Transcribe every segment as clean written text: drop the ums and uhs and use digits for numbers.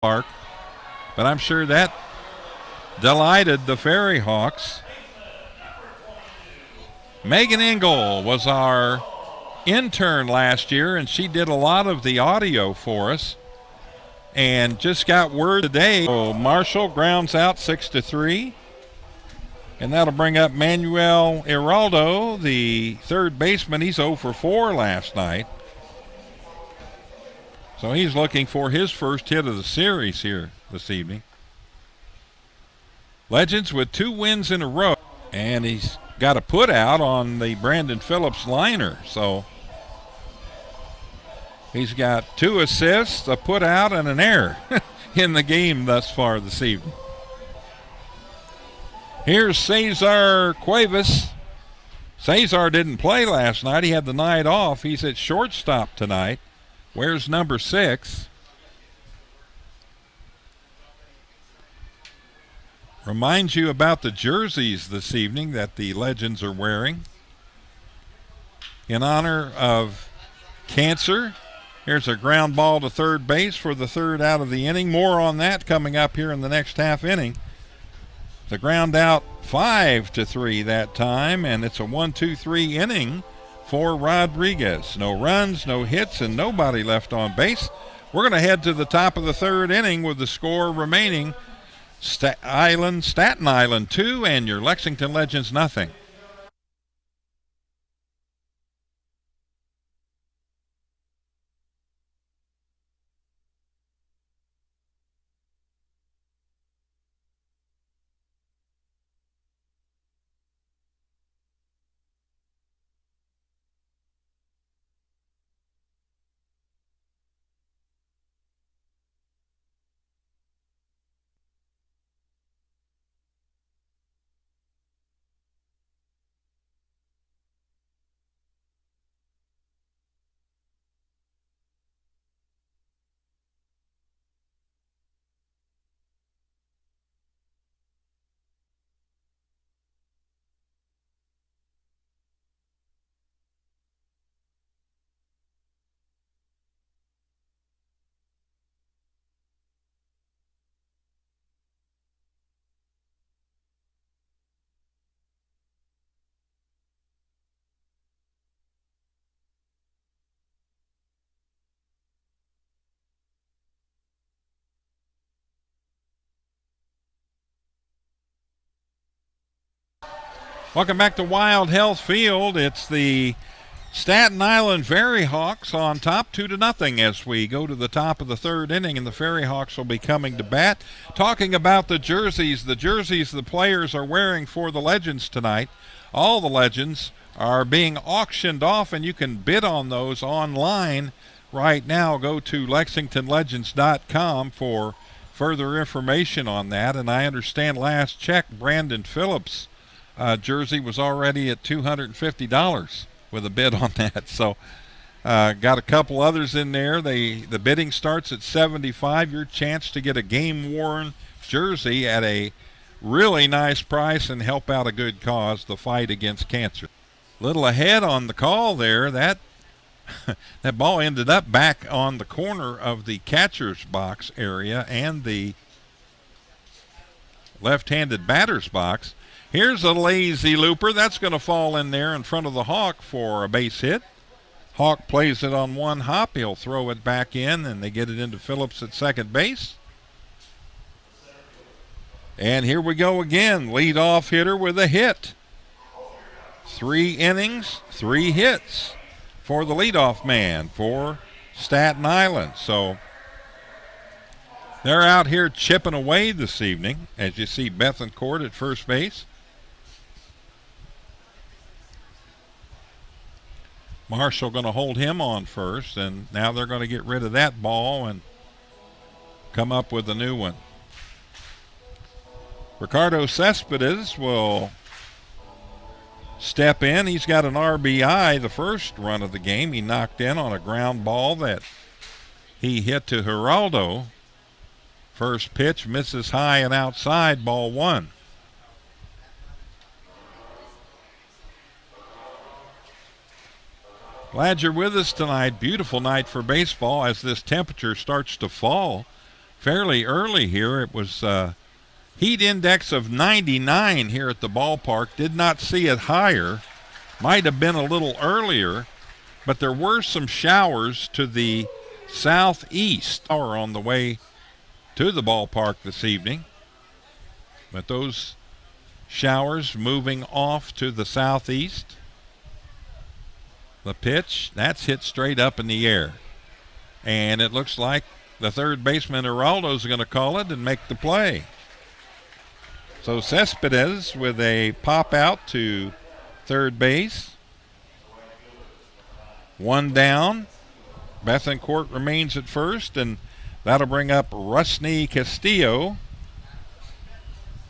park. But I'm sure that delighted the FerryHawks. Megan Engel was our intern last year, and she did a lot of the audio for us. And just got word today. So Marshall grounds out 6-3. And that'll bring up Manuel Iraldo, the third baseman. He's 0 for 4 last night. So he's looking for his first hit of the series here this evening. Legends with 2 wins in a row. And he's got a put out on the Brandon Phillips liner. So he's got 2 assists, a put out, and an error in the game thus far this evening. Here's Cesar Cuevas. Cesar didn't play last night. He had the night off. He's at shortstop tonight. Wears number 6. Reminds you about the jerseys this evening that the Legends are wearing. In honor of cancer, here's a ground ball to third base for the third out of the inning. More on that coming up here in the next half inning. The ground out 5-3 that time, and it's a 1-2-3 inning for Rodriguez. No runs, no hits, and nobody left on base. We're going to head to the top of the third inning with the score remaining. Staten Island 2 and your Lexington Legends nothing. Welcome back to Wild Health Field. It's the Staten Island FerryHawks on top 2-0 as we go to the top of the third inning, and the FerryHawks will be coming to bat. Talking about the jerseys the players are wearing for the Legends tonight. All the Legends are being auctioned off, and you can bid on those online right now. Go to LexingtonLegends.com for further information on that. And I understand last check, Brandon Phillips' jersey was already at $250 with a bid on that. So got a couple others in there. The bidding starts at $75. Your chance to get a game-worn jersey at a really nice price and help out a good cause, the fight against cancer. Little ahead on the call there. That ball ended up back on the corner of the catcher's box area and the left-handed batter's box. Here's a lazy looper. That's going to fall in there in front of the Hawk for a base hit. Hawk plays it on one hop. He'll throw it back in, and they get it into Phillips at second base. And here we go again. Leadoff hitter with a hit. 3 innings, 3 hits for the leadoff man for Staten Island. So they're out here chipping away this evening, as you see Bethencourt at first base. Marshall going to hold him on first, and now they're going to get rid of that ball and come up with a new one. Ricardo Cespedes will step in. He's got an RBI the first run of the game. He knocked in on a ground ball that he hit to Geraldo. First pitch misses high and outside, ball 1. Glad you're with us tonight. Beautiful night for baseball as this temperature starts to fall fairly early here. It was heat index of 99 here at the ballpark. Did not see it higher. Might have been a little earlier, but there were some showers to the southeast or on the way to the ballpark this evening. But those showers moving off to the southeast. The pitch, that's hit straight up in the air. And it looks like the third baseman, Geraldo's going to call it and make the play. So Cespedes with a pop out to third base. One down. Bethencourt remains at first, and that'll bring up Rusney Castillo.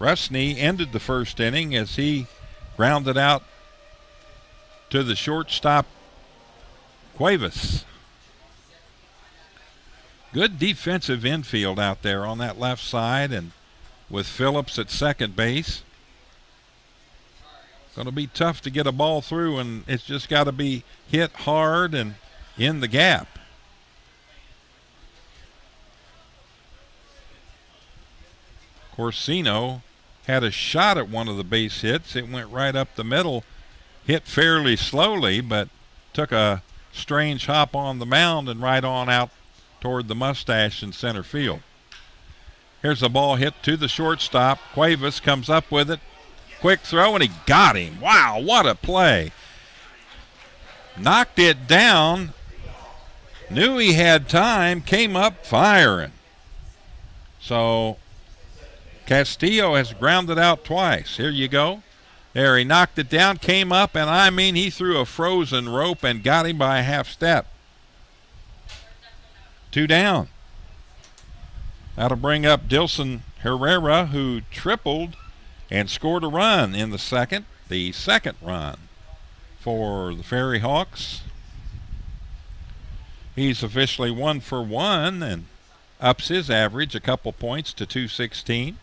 Rusney ended the first inning as he grounded out to the shortstop, Cuevas. Good defensive infield out there on that left side, and with Phillips at second base. Going to be tough to get a ball through, and it's just got to be hit hard and in the gap. Corsino had a shot at one of the base hits. It went right up the middle, hit fairly slowly, but took a strange hop on the mound and right on out toward the mustache in center field. Here's a ball hit to the shortstop. Cuevas comes up with it. Quick throw, and he got him. Wow, what a play. Knocked it down. Knew he had time. Came up firing. So Castillo has grounded out twice. Here you go. There, he knocked it down, came up, and I mean, he threw a frozen rope and got him by a half step. 2 down. That'll bring up Dilson Herrera, who tripled and scored a run in the second run for the FerryHawks. He's officially 1 for 1 and ups his average a couple points to 216.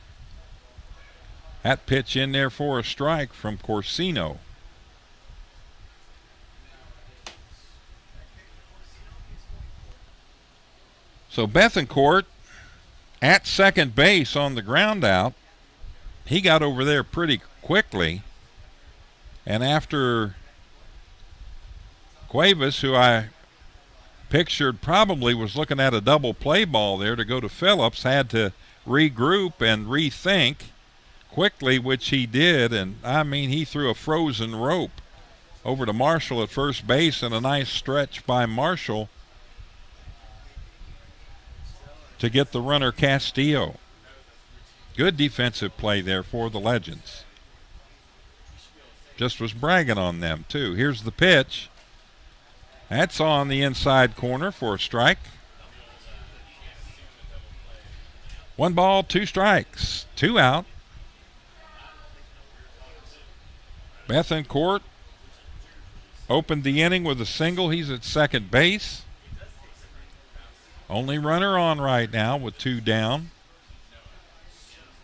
That pitch in there for a strike from Corsino. So Bethencourt at second base on the ground out. He got over there pretty quickly. And after Cuevas, who I pictured probably was looking at a double play ball there to go to Phillips, had to regroup and rethink quickly, which he did. And I mean, he threw a frozen rope over to Marshall at first base, and a nice stretch by Marshall to get the runner Castillo. Good defensive play there for the Legends. Just was bragging on them too. Here's the pitch. That's on the inside corner for a strike. 1 ball, 2 strikes, 2 out. Bethencourt opened the inning with a single. He's at second base. Only runner on right now with 2 down.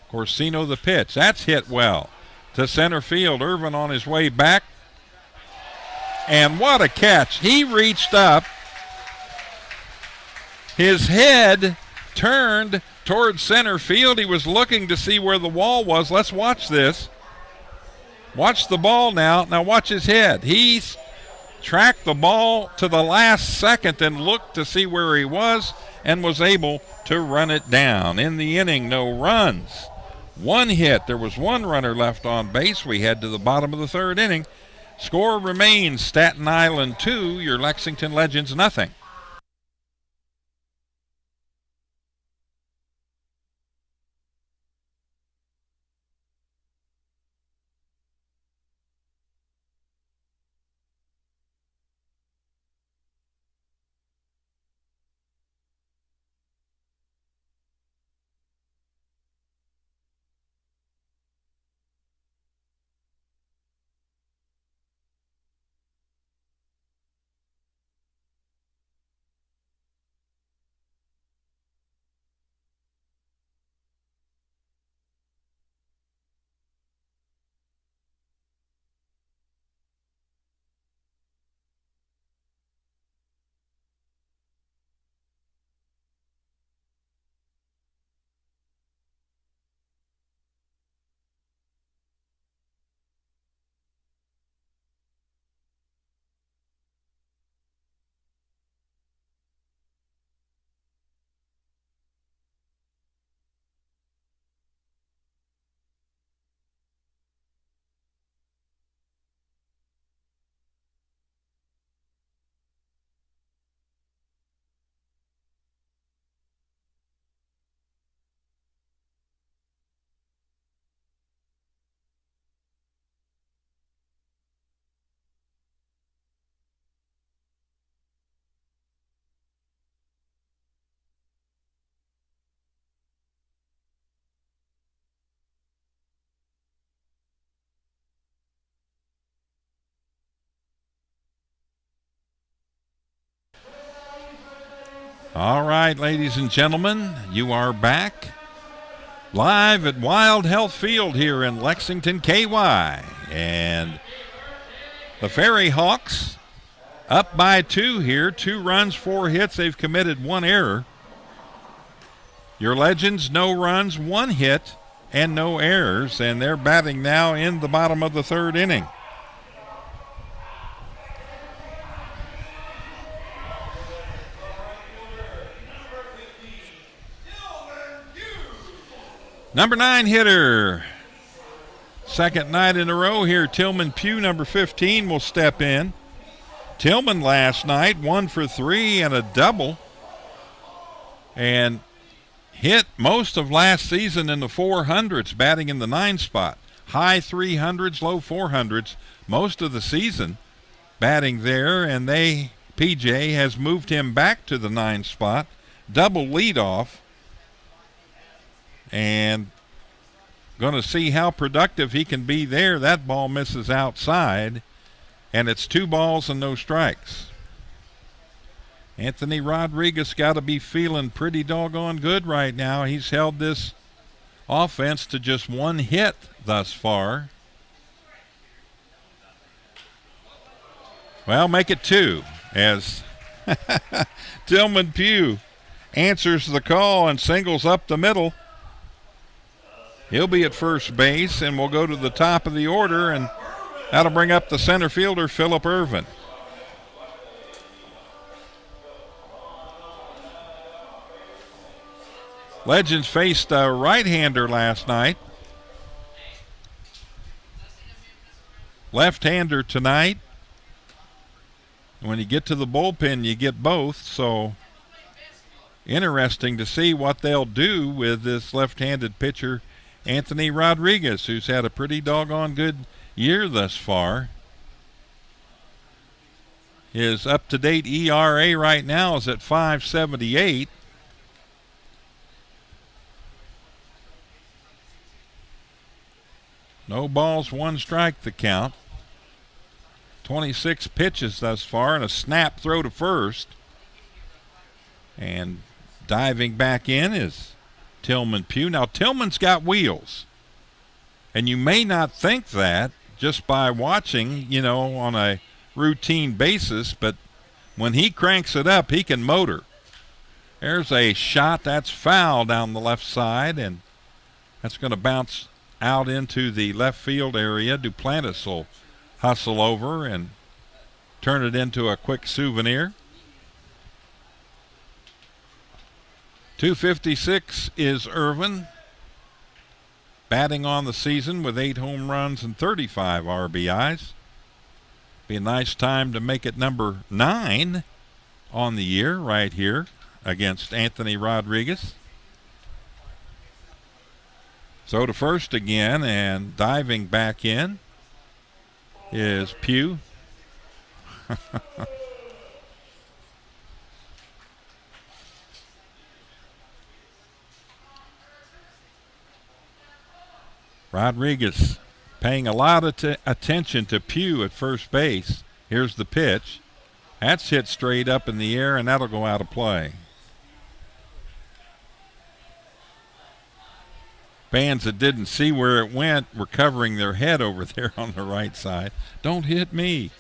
Corsino the pitch. That's hit well to center field. Irvin on his way back. And what a catch. He reached up. His head turned toward center field. He was looking to see where the wall was. Let's watch this. Watch the ball now. Now watch his head. He's tracked the ball to the last second and looked to see where he was and was able to run it down. In the inning, no runs. 1 hit. There was 1 runner left on base. We head to the bottom of the 3rd inning. Score remains Staten Island 2, your Lexington Legends nothing. All right, ladies and gentlemen, you are back live at Wild Health Field here in Lexington, KY. And the FerryHawks up by 2 here. 2 runs, 4 hits. They've committed 1 error. Your Legends, no runs, 1 hit, and no errors. And they're batting now in the bottom of the 3rd inning. Number 9 hitter. Second night in a row here. Tillman Pugh, number 15, will step in. Tillman last night, 1 for 3 and a double. And hit most of last season in the 400s, batting in the 9 spot. High 300s, low 400s most of the season, batting there. And PJ has moved him back to the 9 spot. Double leadoff. And going to see how productive he can be there. That ball misses outside, and it's 2 balls and no strikes. Anthony Rodriguez got to be feeling pretty doggone good right now. He's held this offense to just 1 hit thus far. Well, make it 2 as Tillman Pugh answers the call and singles up the middle. He'll be at first base, and we'll go to the top of the order, and that'll bring up the center fielder, Phillip Irvin. Legends faced a right-hander last night. Left-hander tonight. When you get to the bullpen, you get both, so interesting to see what they'll do with this left-handed pitcher, Anthony Rodriguez, who's had a pretty doggone good year thus far. His up-to-date ERA right now is at 5.78. No balls, 1 strike the count. 26 pitches thus far and a snap throw to first. And diving back in is Tillman Pugh. Now, Tillman's got wheels, and you may not think that just by watching, on a routine basis, but when he cranks it up, he can motor. There's a shot that's foul down the left side, and that's going to bounce out into the left field area. Duplantis will hustle over and turn it into a quick souvenir. 256 is Irvin, batting on the season with 8 home runs and 35 RBIs. Be a nice time to make it number 9 on the year right here against Anthony Rodriguez. So to first again, and diving back in is Pugh. Rodriguez paying a lot of attention to Pugh at first base. Here's the pitch. That's hit straight up in the air, and that'll go out of play. Fans that didn't see where it went were covering their head over there on the right side. Don't hit me.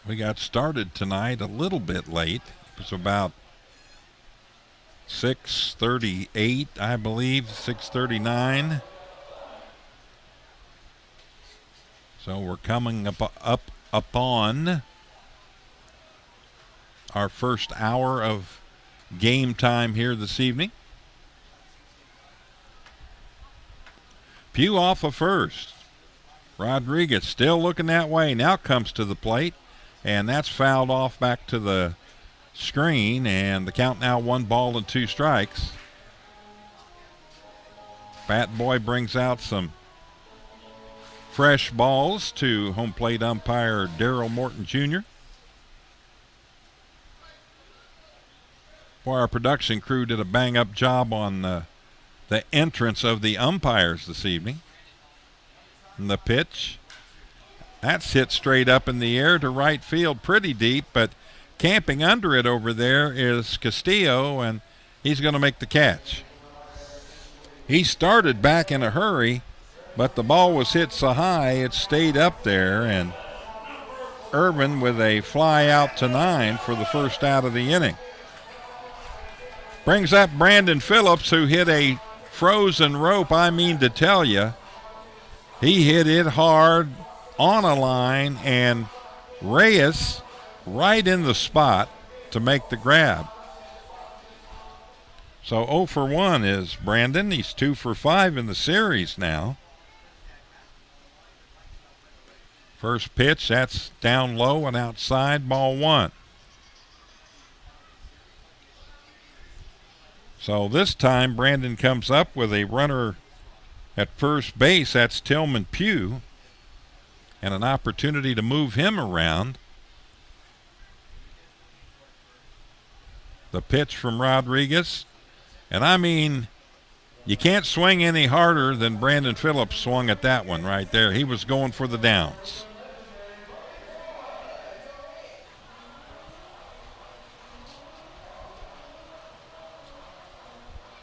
We got started tonight a little bit late. It was about 6:38, I believe, 6:39. So we're coming up upon our first hour of game time here this evening. Pugh off of first. Rodriguez still looking that way. Now comes to the plate. And that's fouled off back to the screen, and the count now 1 ball and 2 strikes. Bat Boy brings out some fresh balls to home plate umpire Darrell Morton Jr. Boy, our production crew did a bang-up job on the the entrance of the umpires this evening. And the pitch, that's hit straight up in the air to right field, pretty deep, but camping under it over there is Castillo, and he's going to make the catch. He started back in a hurry, but the ball was hit so high it stayed up there, and Irvin with a fly out to 9 for the first out of the inning. Brings up Brandon Phillips, who hit a frozen rope. I mean to tell you, he hit it hard on a line, and Reyes right in the spot to make the grab. So 0 for 1 is Brandon. He's 2 for 5 in the series now. First pitch, that's down low and outside, ball 1. So this time Brandon comes up with a runner at first base. That's Tillman Pugh, and an opportunity to move him around. The pitch from Rodriguez. And I mean, you can't swing any harder than Brandon Phillips swung at that one right there. He was going for the downs.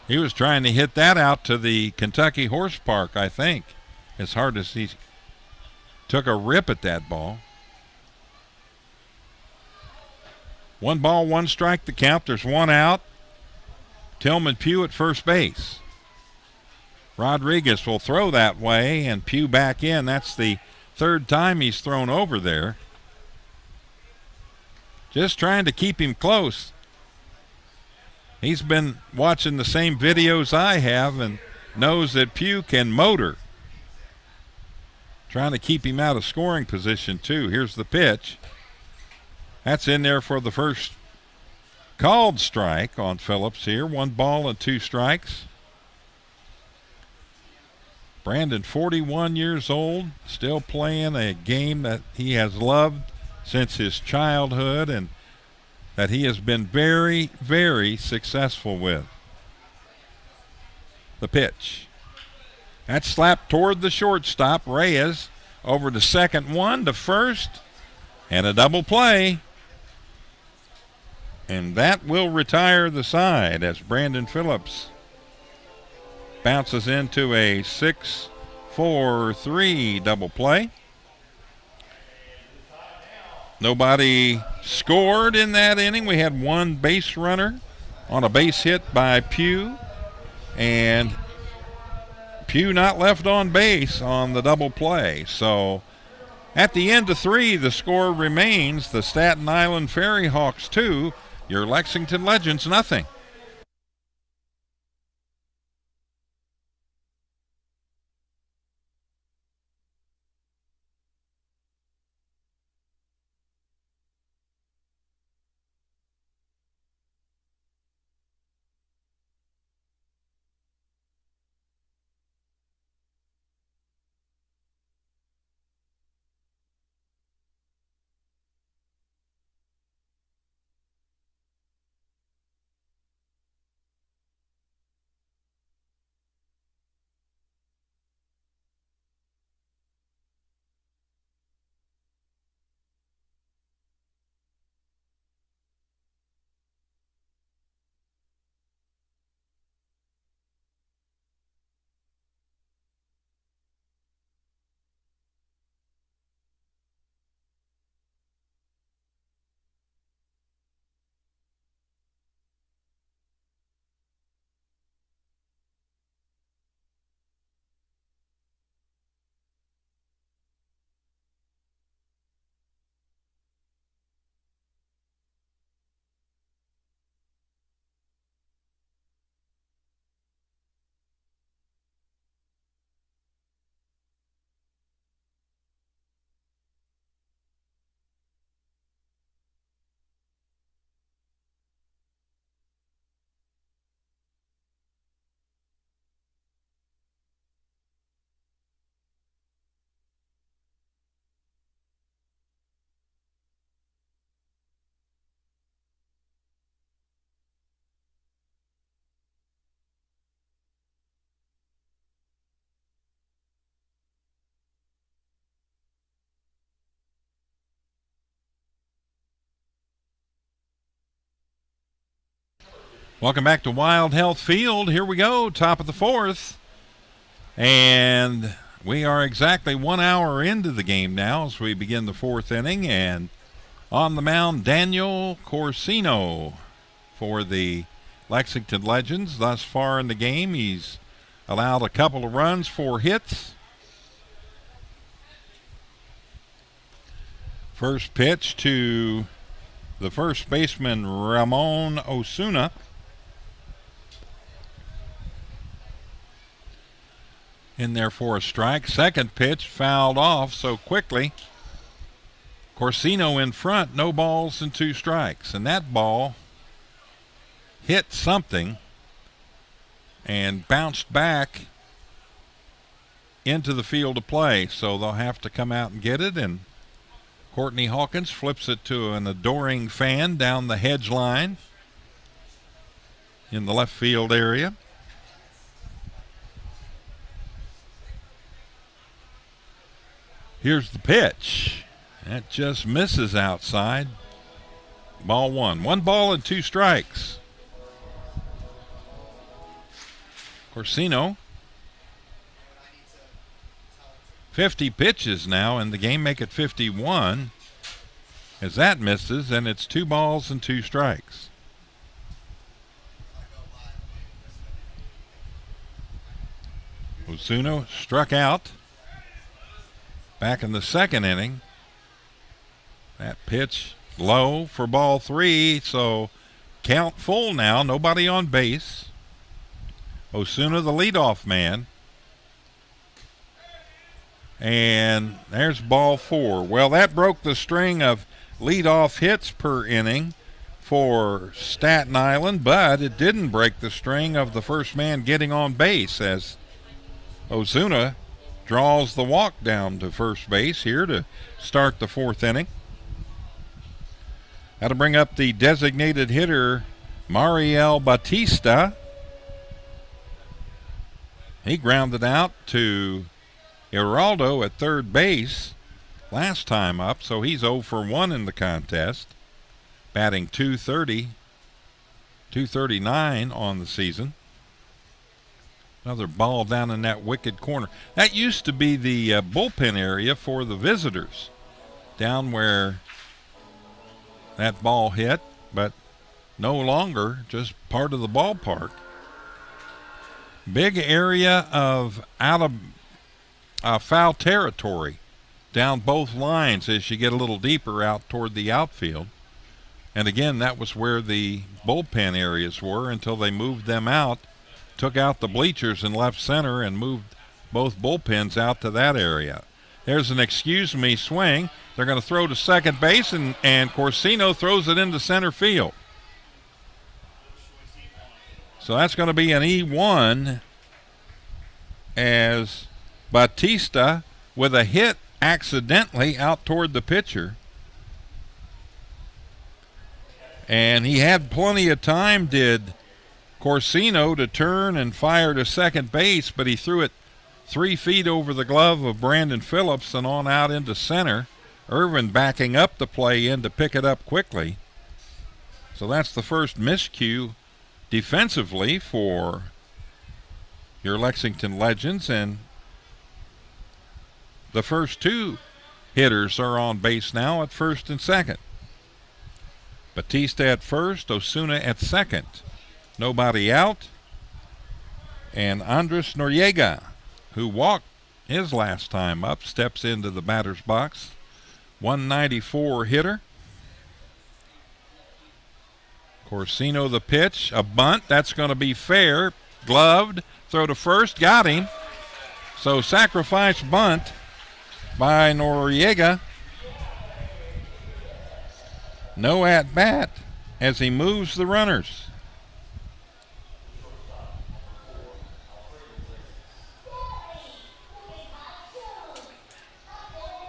He was trying to hit that out to the Kentucky Horse Park, I think, as hard as he took a rip at that ball. 1 ball, 1 strike, the count. There's 1 out. Tillman Pugh at first base. Rodriguez will throw that way, and Pugh back in. That's the 3rd time he's thrown over there. Just trying to keep him close. He's been watching the same videos I have and knows that Pugh can motor. Trying to keep him out of scoring position, too. Here's the pitch. That's in there for the first called strike on Phillips here. 1 ball and 2 strikes. Brandon, 41 years old, still playing a game that he has loved since his childhood and that he has been very, very successful with. The pitch. That's slapped toward the shortstop. Reyes over to second, 1 to first, and a double play. And that will retire the side as Brandon Phillips bounces into a 6-4-3 double play. Nobody scored in that inning. We had 1 base runner on a base hit by Pugh, and Pugh not left on base on the double play. So at the end of 3, the score remains the Staten Island FerryHawks 2, your Lexington Legends nothing. Welcome back to Wild Health Field. Here we go, top of the fourth. And we are exactly 1 hour into the game now as we begin the fourth inning. And on the mound, Daniel Corsino for the Lexington Legends. Thus far in the game, he's allowed a couple of runs, 4 hits. First pitch to the first baseman, Ramon Osuna. In there for a strike. Second pitch fouled off so quickly. Corsino in front, no balls and 2 strikes. And that ball hit something and bounced back into the field of play. So they'll have to come out and get it. And Courtney Hawkins flips it to an adoring fan down the hedge line in the left field area. Here's the pitch. That just misses outside. Ball 1. 1 ball and 2 strikes. Corsino. 50 pitches now in the game, make it 51. As that misses, and it's 2 balls and 2 strikes. Osuna struck out. Back in the second inning. That pitch low for ball 3, so count full now, nobody on base. Osuna the leadoff man. And there's ball 4. Well, that broke the string of leadoff hits per inning for Staten Island, but it didn't break the string of the first man getting on base as Osuna draws the walk down to first base here to start the fourth inning. That'll bring up the designated hitter, Mariel Batista. He grounded out to Geraldo at third base last time up, so he's 0 for 1 in the contest, batting .239 on the season. Another ball down in that wicked corner. That used to be the bullpen area for the visitors, down where that ball hit, but no longer, just part of the ballpark. Big area of out of foul territory down both lines as you get a little deeper out toward the outfield. And again, that was where the bullpen areas were until they moved them out. Took out the bleachers in left center and moved both bullpens out to that area. There's an excuse me swing. They're going to throw to second base, and Corsino throws it into center field. So that's going to be an E1 as Batista with a hit accidentally out toward the pitcher. And he had plenty of time, did Corsino, to turn and fire to second base, but he threw it 3 feet over the glove of Brandon Phillips and on out into center. Irvin backing up the play in to pick it up quickly. So that's the first miscue defensively for your Lexington Legends, and the first 2 hitters are on base now at first and second. Batista at first, Osuna at second. Nobody out. And Andres Noriega, who walked his last time up, steps into the batter's box. 194 hitter. Corsino the pitch, a bunt. That's going to be fair. Gloved, throw to first, got him. So sacrifice bunt by Noriega. No at bat as he moves the runners.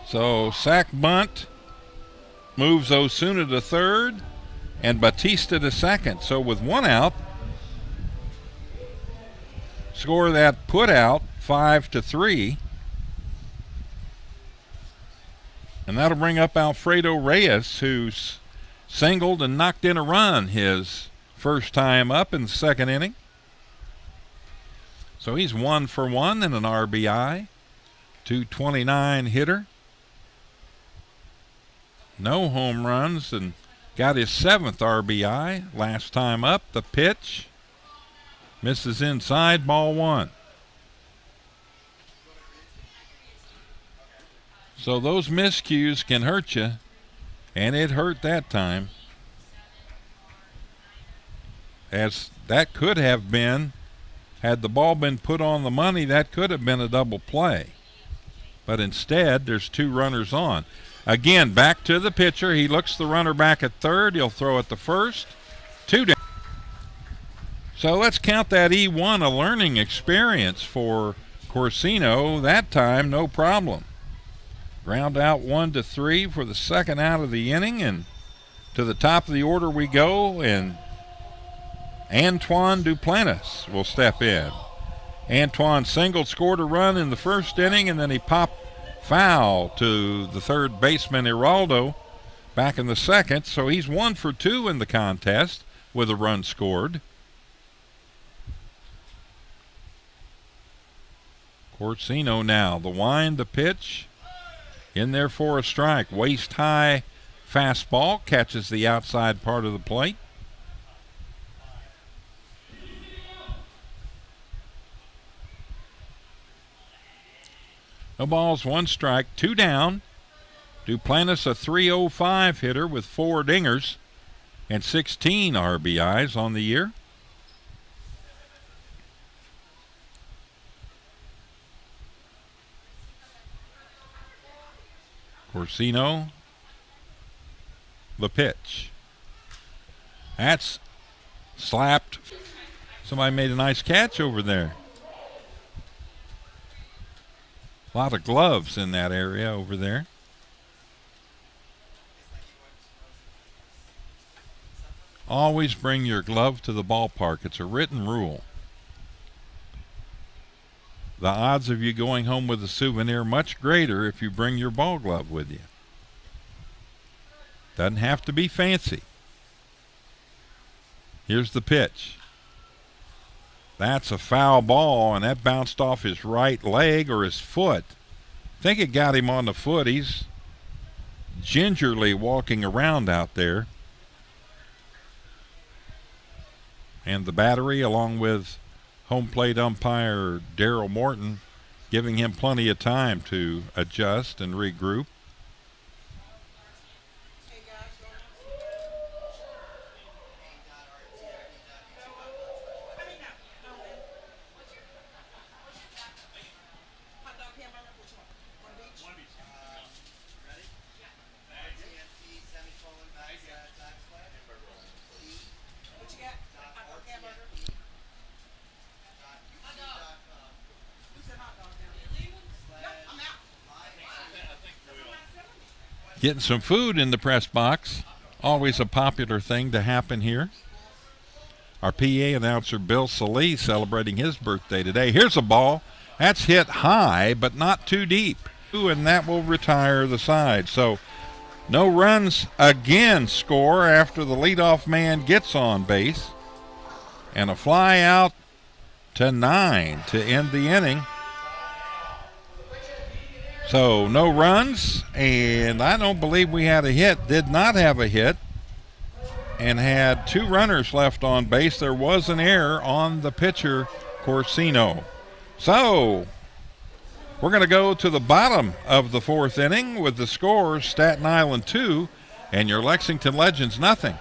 So sac bunt moves Osuna to third and Batista to second. So with 1 out, score that put out 5-3. And that'll bring up Alfredo Reyes, who's singled and knocked in a run his first time up in the second inning. So he's 1 for 1 and an RBI. 229 hitter. No home runs and got his 7th RBI last time up. The pitch misses inside, ball 1. So those miscues can hurt you, and it hurt that time. As that could have been, had the ball been put on the money, that could have been a double play. But instead, there's 2 runners on. Again, back to the pitcher. He looks the runner back at third. He'll throw at the first. 2 down. So let's count that E1 a learning experience for Corsino. That time, no problem. Ground out 1-3 for the second out of the inning, and to the top of the order we go, and Antoine Duplantis will step in. Antoine singled, scored a run in the first inning, and then he popped foul to the third baseman Geraldo back in the second, so he's 1 for 2 in the contest with a run scored. Corsino now, the wind, the pitch. In there for a strike. Waist high fastball catches the outside part of the plate. No balls, 1 strike, 2 down. Duplantis a .305 hitter with 4 dingers and 16 RBIs on the year. Corsino, the pitch. That's slapped. Somebody made a nice catch over there. A lot of gloves in that area over there. Always bring your glove to the ballpark. It's a written rule. The odds of you going home with a souvenir much greater if you bring your ball glove with you. Doesn't have to be fancy. Here's the pitch. That's a foul ball, and that bounced off his right leg or his foot. I think it got him on the foot. He's gingerly walking around out there. And the battery, along with home plate umpire Daryl Morton, giving him plenty of time to adjust and regroup. Getting some food in the press box, always a popular thing to happen here. Our PA announcer Bill Salee celebrating his birthday today. Here's a ball. That's hit high, but not too deep. And that will retire the side. So no runs again score after the leadoff man gets on base. And a fly out to 9 to end the inning. So no runs, and I don't believe we had a hit. Did not have a hit, and had 2 runners left on base. There was an error on the pitcher, Corsino. So we're going to go to the bottom of the 4th inning with the scores: Staten Island 2 and your Lexington Legends nothing.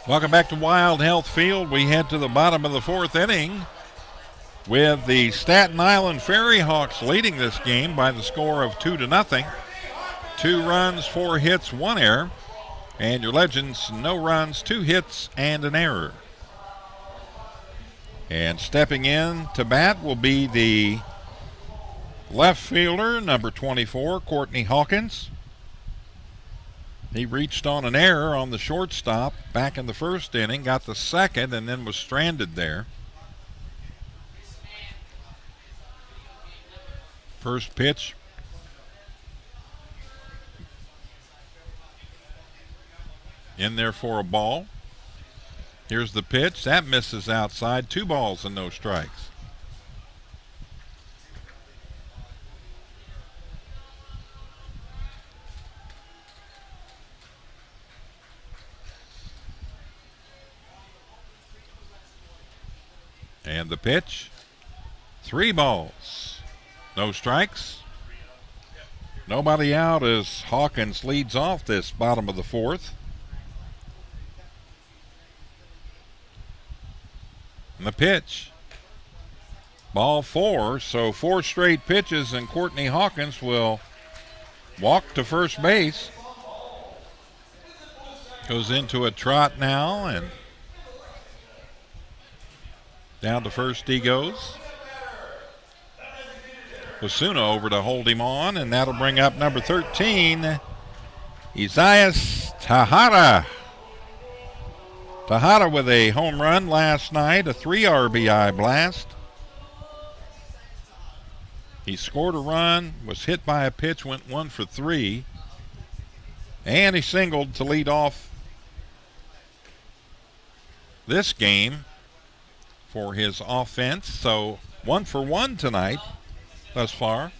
Welcome back to Wild Health Field. We head to the bottom of the fourth inning with the Staten Island FerryHawks leading this game by the score of 2-0. 2 runs, 4 hits, 1 error. And your Legends, no runs, 2 hits, and an error. And stepping in to bat will be the left fielder, number 24, Courtney Hawkins. He reached on an error on the shortstop back in the first inning, got the second, and then was stranded there. First pitch. In there for a ball. Here's the pitch. That misses outside. 2 balls and no strikes. And the pitch, 3 balls, no strikes. Nobody out as Hawkins leads off this bottom of the fourth. And the pitch, ball 4, so 4 straight pitches and Courtney Hawkins will walk to first base. Goes into a trot now and down to first he goes. Osuna over to hold him on, and that'll bring up number 13, Isaias Tejada. Tejada with a home run last night, a 3 RBI blast. He scored a run, was hit by a pitch, went 1 for 3, and he singled to lead off this game for his offense. So 1 for 1 tonight thus far.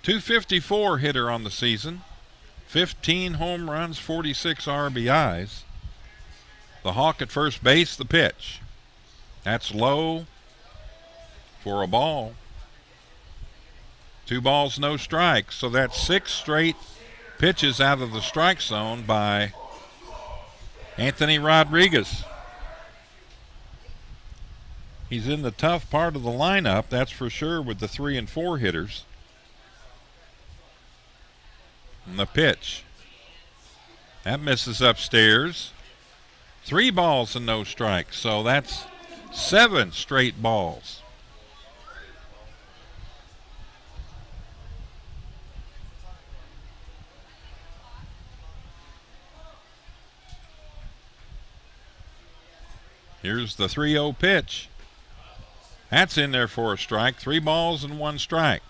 .254 hitter on the season, 15 home runs, 46 RBIs. The Hawk at first base, the pitch. That's low for a ball. 2 balls, no strikes. So that's 6 straight pitches out of the strike zone by Anthony Rodriguez. He's in the tough part of the lineup, that's for sure, with the 3 and 4 hitters. And the pitch. That misses upstairs. 3 balls and no strikes, so that's 7 straight balls. Here's the 3-0 pitch. That's in there for a strike. 3 balls and 1 strike.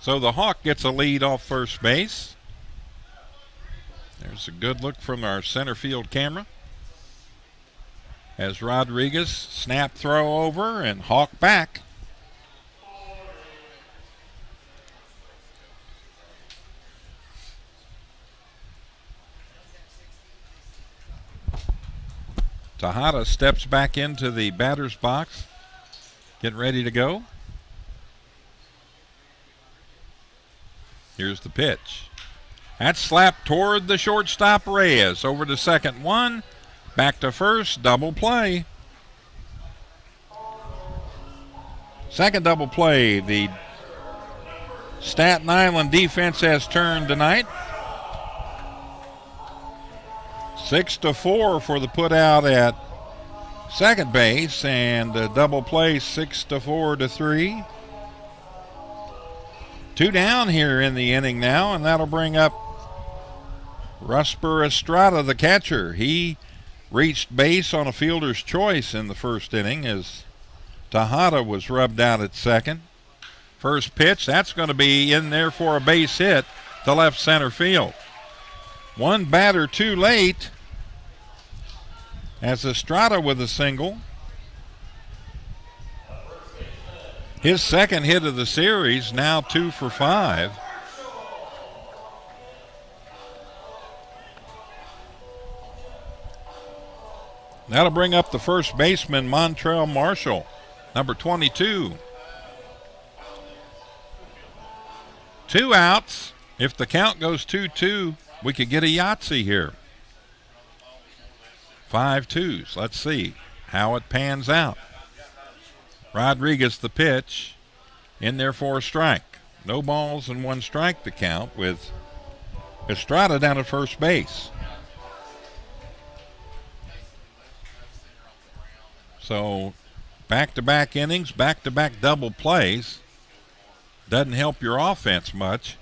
So the Hawk gets a lead off first base. There's a good look from our center field camera as Rodriguez snap throw over and Hawk back. Tejada steps back into the batter's box, getting ready to go. Here's the pitch. That's slapped toward the shortstop Reyes. Over to second 1, back to first, double play. Second double play. The Staten Island defense has turned tonight. 6-4 for the put out at second base, and a double play 6-4-3. 2 down here in the inning now, and that'll bring up Rusper Estrada, the catcher. He reached base on a fielder's choice in the first inning as Tejada was rubbed out at second. First pitch, that's going to be in there for a base hit to left center field. 1 batter too late as Estrada with a single. His second hit of the series, now 2 for 5. That'll bring up the first baseman, Montrell Marshall, number 22. 2 outs. If the count goes 2-2, we could get a Yahtzee here. 5 twos. Let's see how it pans out. Rodriguez the pitch. In there for a strike. No balls and 1 strike to count with Estrada down at first base. So back-to-back innings, back-to-back double plays. Doesn't help your offense much.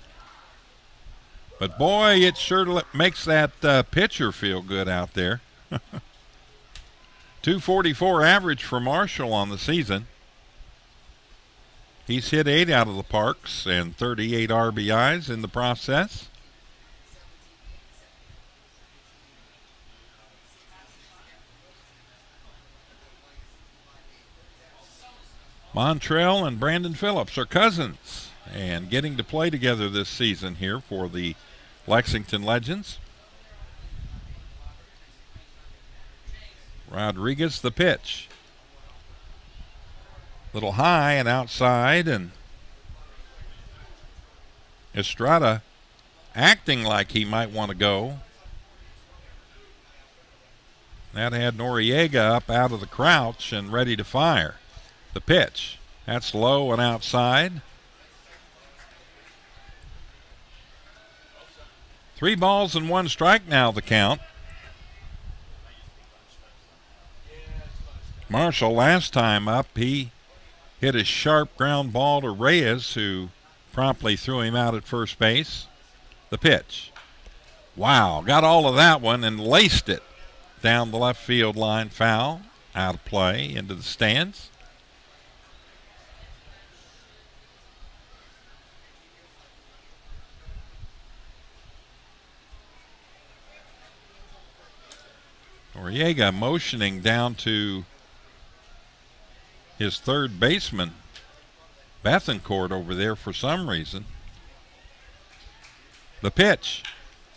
But boy, it sure makes that pitcher feel good out there. 244 average for Marshall on the season. He's hit 8 out of the parks and 38 RBIs in the process. Montrell and Brandon Phillips are cousins and getting to play together this season here for the Lexington Legends. Rodriguez the pitch. Little high and outside, and Estrada acting like he might want to go. That had Noriega up out of the crouch and ready to fire. The pitch. That's low and outside. 3 balls and 1 strike now the count. Marshall last time up, he hit a sharp ground ball to Reyes, who promptly threw him out at first base. The pitch. Wow, got all of that one and laced it down the left field line, foul, out of play, into the stands. Noriega motioning down to his third baseman, Bethencourt, over there for some reason. The pitch.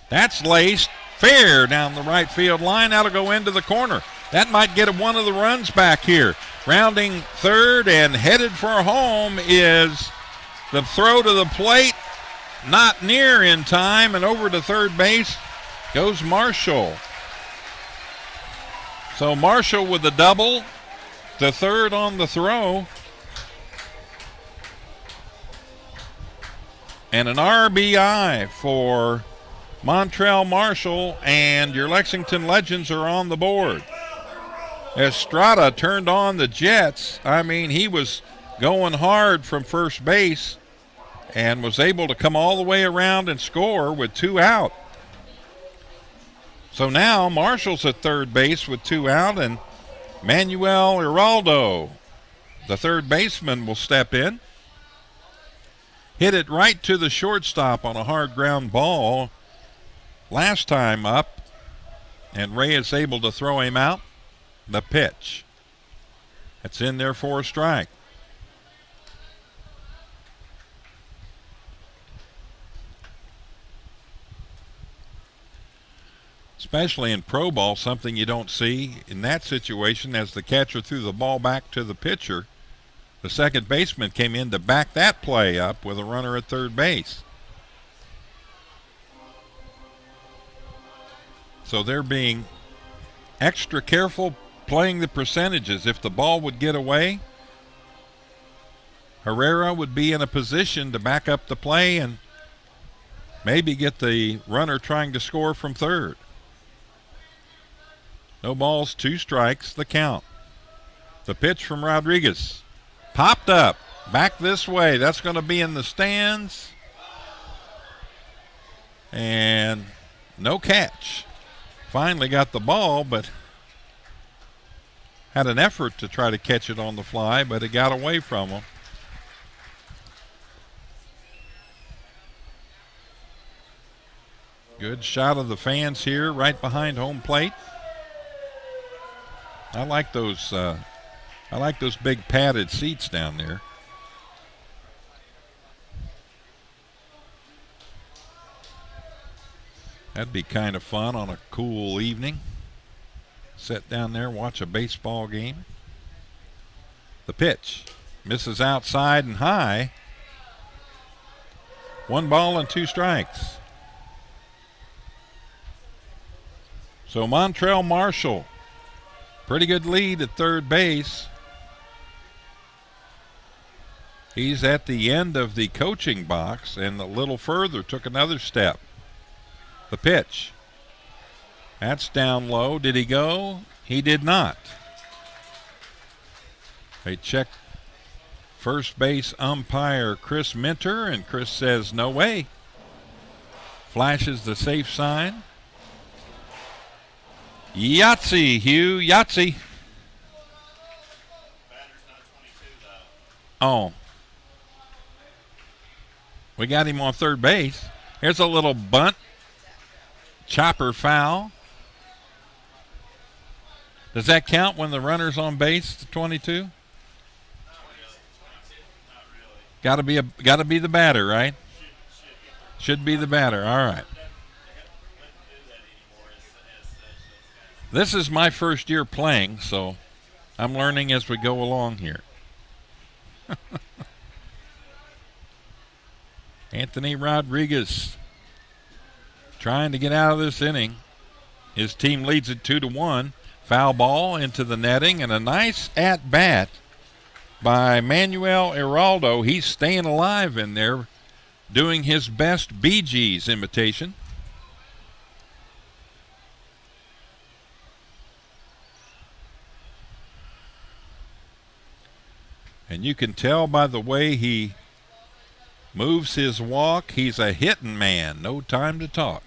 That's laced fair down the right field line. That'll go into the corner. That might get one of the runs back here. Rounding third and headed for home is the throw to the plate. Not near in time, and over to third base goes Marshall. So Marshall with the double, the third on the throw, and an RBI for Montrell Marshall, and your Lexington Legends are on the board. Estrada turned on the Jets. I mean, he was going hard from first base and was able to come all the way around and score with 2 out. So now Marshall's at third base with 2 out, and Manuel Giraldo, the third baseman, will step in. Hit it right to the shortstop on a hard ground ball last time up, and Reyes able to throw him out. The pitch. It's in there for a strike. Especially in pro ball, something you don't see in that situation, as the catcher threw the ball back to the pitcher. The second baseman came in to back that play up with a runner at third base. So they're being extra careful playing the percentages. If the ball would get away, Herrera would be in a position to back up the play and maybe get the runner trying to score from third. No balls, 2 strikes, the count. The pitch from Rodriguez. Popped up, back this way. That's going to be in the stands. And no catch. Finally got the ball, but had an effort to try to catch it on the fly, but it got away from him. Good shot of the fans here right behind home plate. I like those big padded seats down there. That'd be kind of fun on a cool evening. sit down there, watch a baseball game. The pitch misses outside and high. 1 ball and 2 strikes. So Montrell Marshall, pretty good lead at third base. He's at the end of the coaching box and a little further, took another step. The pitch. That's down low. Did he go? He did not. They check first base umpire Chris Minter, and Chris says no way. Flashes the safe sign. Yahtzee, Hugh, Yahtzee. Oh. We got him on third base. Here's a little bunt. Chopper foul. Does that count when the runner's on base to 22? Got to be the batter, right? Should be the batter. All right. This is my first year playing, so I'm learning as we go along here. Anthony Rodriguez trying to get out of this inning. His team leads it 2-1. Foul ball into the netting, and a nice at-bat by Manuel Heraldo. He's staying alive in there, doing his best Bee Gees imitation. And you can tell by the way he moves his walk, he's a hitting man. No time to talk.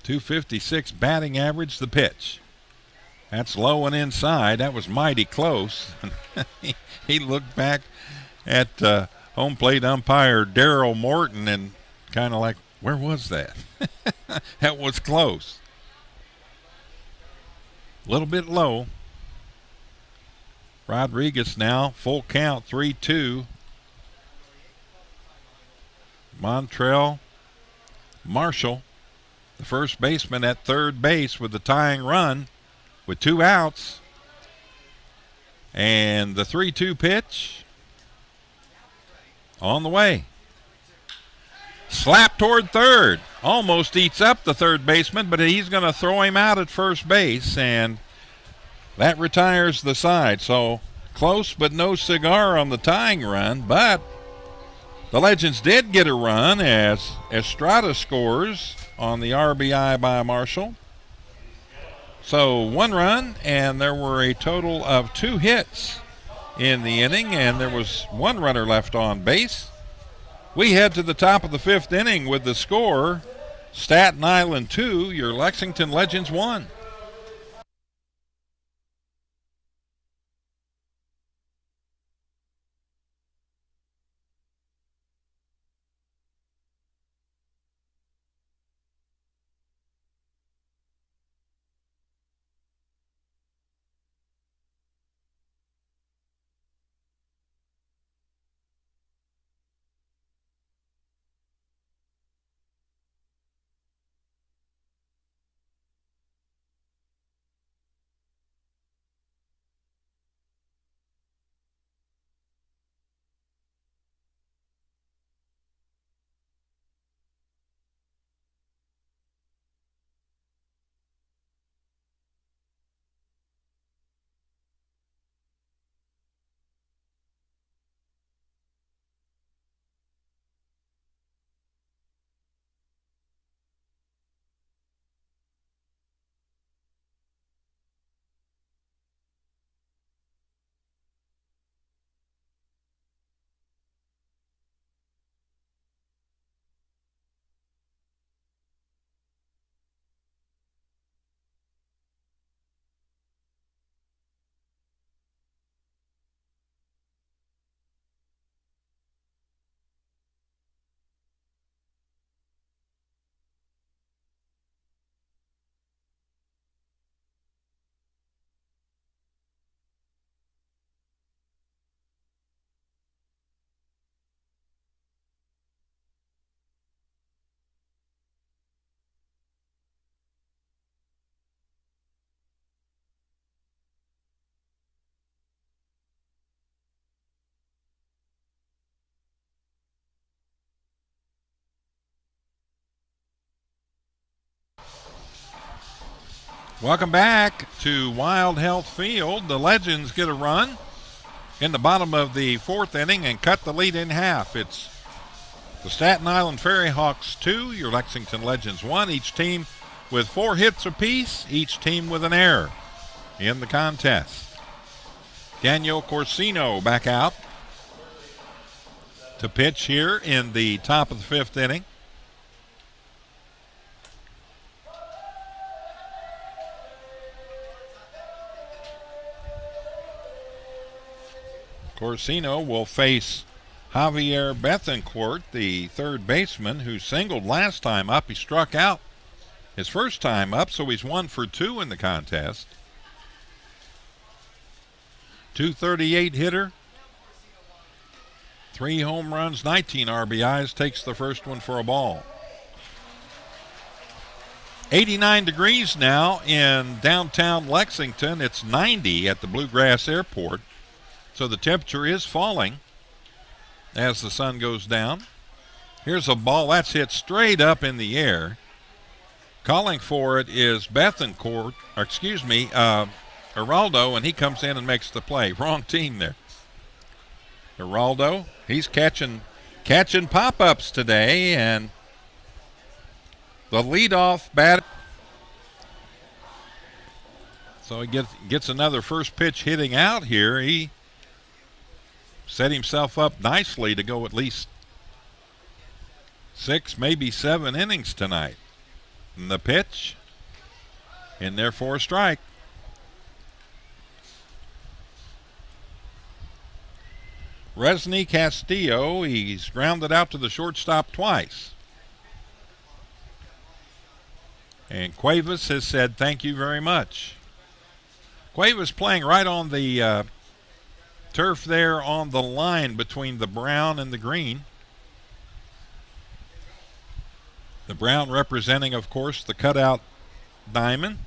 256 batting average, the pitch. That's low and inside. That was mighty close. He looked back at home plate umpire Darrell Morton and kind of like, where was that? That was close. A little bit low. Rodriguez now, full count, 3-2. Montrell Marshall, the first baseman at third base with the tying run with 2 outs. And the 3-2 pitch on the way. Slap toward third. Almost eats up the third baseman, but he's going to throw him out at first base, and that retires the side. So close but no cigar on the tying run, but the Legends did get a run as Estrada scores on the RBI by Marshall. So 1 run, and there were a total of 2 hits in the inning, and there was 1 runner left on base. We head to the top of the 5th inning with the score, Staten Island 2, your Lexington Legends 1. Welcome back to Wild Health Field. The Legends get a run in the bottom of the fourth inning and cut the lead in half. It's the Staten Island FerryHawks 2, your Lexington Legends 1. Each team with 4 hits apiece, each team with an error in the contest. Daniel Corsino back out to pitch here in the top of the fifth inning. Corsino will face Javier Bethencourt, the third baseman, who singled last time up. He struck out his first time up, so he's 1 for 2 in the contest. 238 hitter, 3 home runs, 19 RBIs, takes the first one for a ball. 89 degrees now in downtown Lexington. It's 90 at the Bluegrass Airport. So the temperature is falling as the sun goes down. Here's a ball that's hit straight up in the air. Calling for it is Geraldo, and he comes in and makes the play. Wrong team there. Geraldo, he's catching pop-ups today, and the leadoff bat. So he gets another first pitch hitting out here. He set himself up nicely to go at least 6, maybe 7 innings tonight. And the pitch in there for a strike. Resny Castillo, he's grounded out to the shortstop twice. And Cuevas has said thank you very much. Cuevas playing right on the turf there on the line between the brown and the green. The brown representing, of course, the cutout diamond.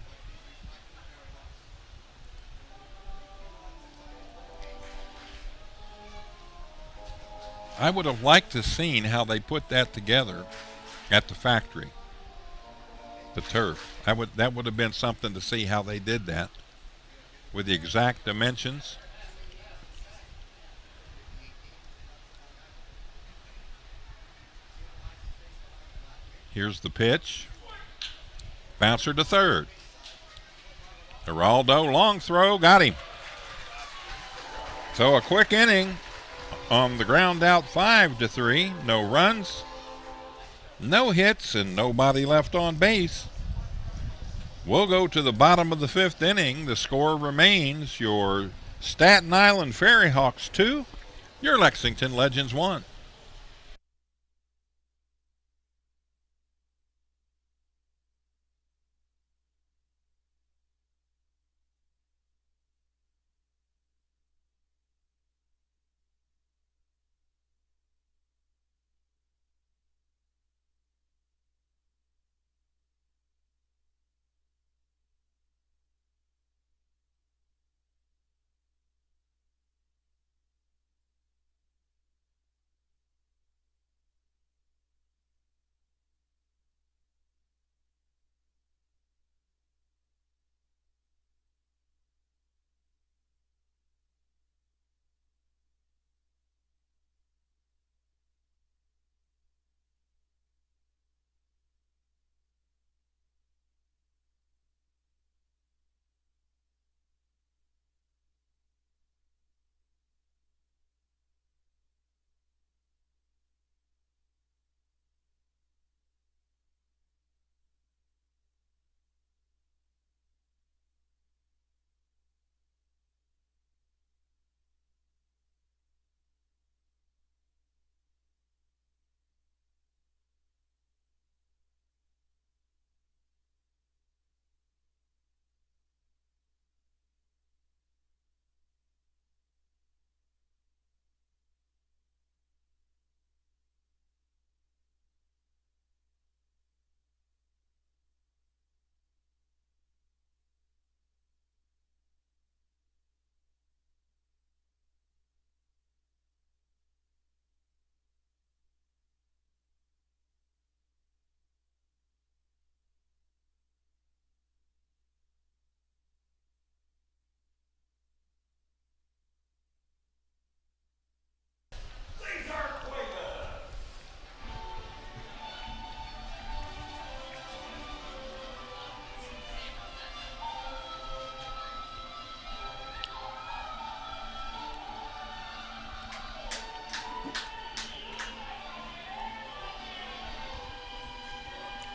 I would have liked to seen how they put that together at the factory. The turf. That would have been something to see how they did that with the exact dimensions. Here's the pitch. Bouncer to third. Geraldo, long throw, got him. So a quick inning on the ground out, 5-3. No runs, no hits, and nobody left on base. We'll go to the bottom of the fifth inning. The score remains your Staten Island FerryHawks 2, your Lexington Legends 1.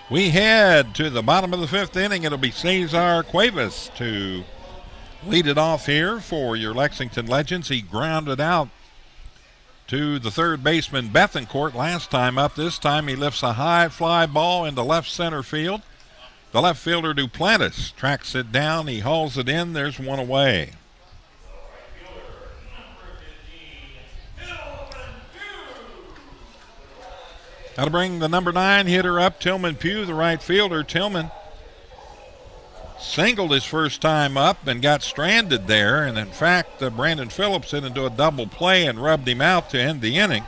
We head to the bottom of the fifth inning. It'll be Cesar Cuevas to lead it off here for your Lexington Legends. He grounded out to the third baseman Bethencourt last time up. This time he lifts a high fly ball into left center field. The left fielder Duplantis tracks it down. He hauls it in. There's one away. Got to bring the number 9 hitter up, Tillman Pugh, the right fielder. Tillman singled his first time up and got stranded there. And in fact, Brandon Phillips hit into a double play and rubbed him out to end the inning.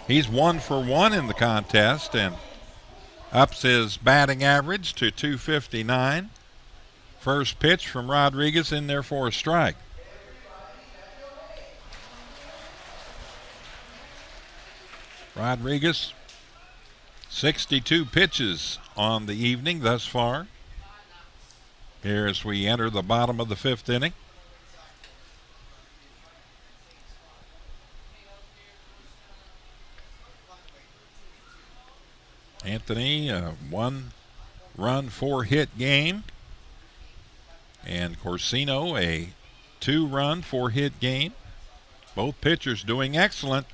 He's 1 for 1 in the contest and ups his batting average to .259. First pitch from Rodriguez in there for a strike. Rodriguez, 62 pitches on the evening thus far. Here as we enter the bottom of the fifth inning. Anthony, a 1-run, 4-hit game. And Corsino, a 2-run, 4-hit game. Both pitchers doing excellent.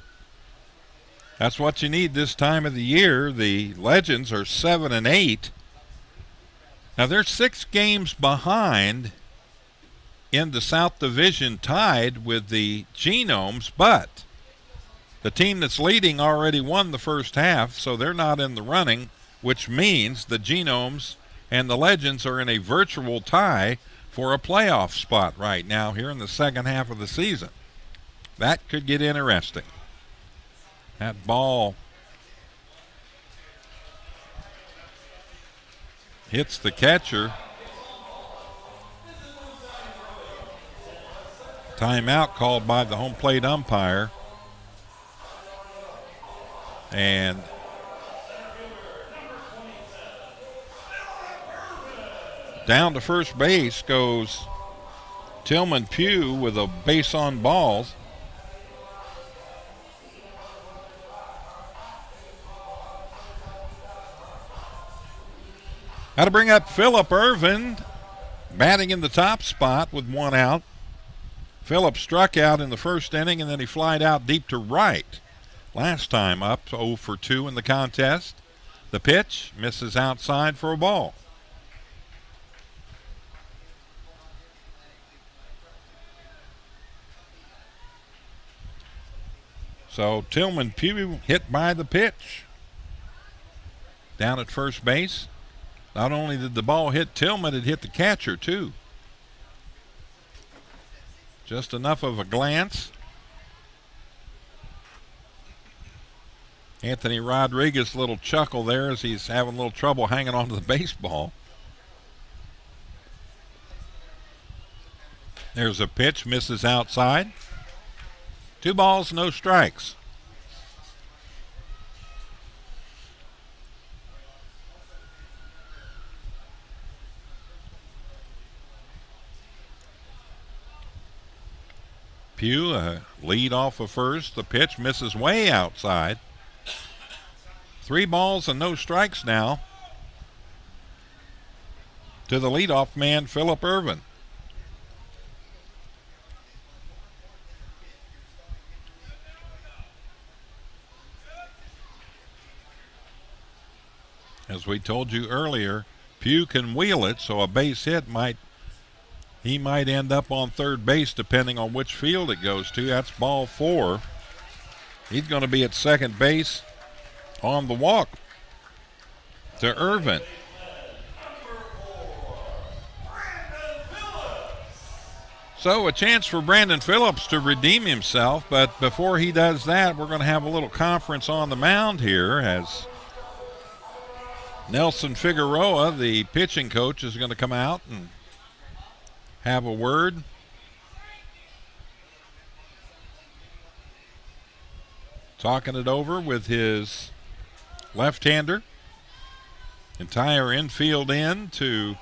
That's what you need this time of the year. The Legends are 7-8. Now they're 6 games behind in the South Division, tied with the Genomes, but the team that's leading already won the first half, so they're not in the running, which means the Genomes and the Legends are in a virtual tie for a playoff spot right now here in the second half of the season. That could get interesting. That ball hits the catcher. Timeout called by the home plate umpire. And down to first base goes Tillman Pugh with a base on balls. Got to bring up Phillip Irvin, batting in the top spot with 1 out. Phillip struck out in the first inning, and then he flied out deep to right. Last time up, 0 for 2 in the contest. The pitch misses outside for a ball. So Tillman Pugh hit by the pitch. Down at first base. Not only did the ball hit Tillman, it hit the catcher too. Just enough of a glance. Anthony Rodriguez, little chuckle there as he's having a little trouble hanging on to the baseball. There's a pitch, misses outside. 2 balls, no strikes. Pugh, lead off of first. The pitch misses way outside. 3 balls and no strikes now to the leadoff man, Phillip Irvin. As we told you earlier, Pugh can wheel it, so a base hit he might end up on third base depending on which field it goes to. That's ball 4. He's going to be at second base on the walk to Irvin. So a chance for Brandon Phillips to redeem himself, but before he does that, we're going to have a little conference on the mound here as Nelson Figueroa, the pitching coach, is going to come out and have a word. Talking it over with his left-hander. Entire infield in to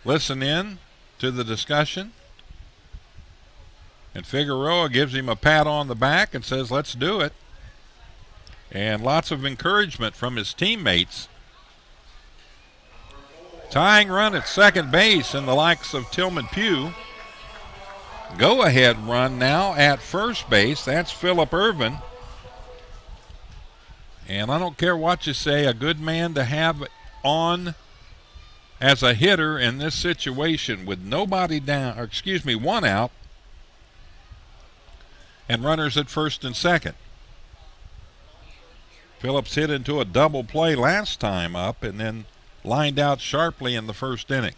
listen in to the discussion. And Figueroa gives him a pat on the back and says, let's do it. And lots of encouragement from his teammates. Tying run at second base in the likes of Tillman Pugh. Go-ahead run now at first base. That's Phillip Irvin. And I don't care what you say, a good man to have on as a hitter in this situation with nobody down, one out, and runners at first and second. Phillips hit into a double play last time up and then lined out sharply in the first inning.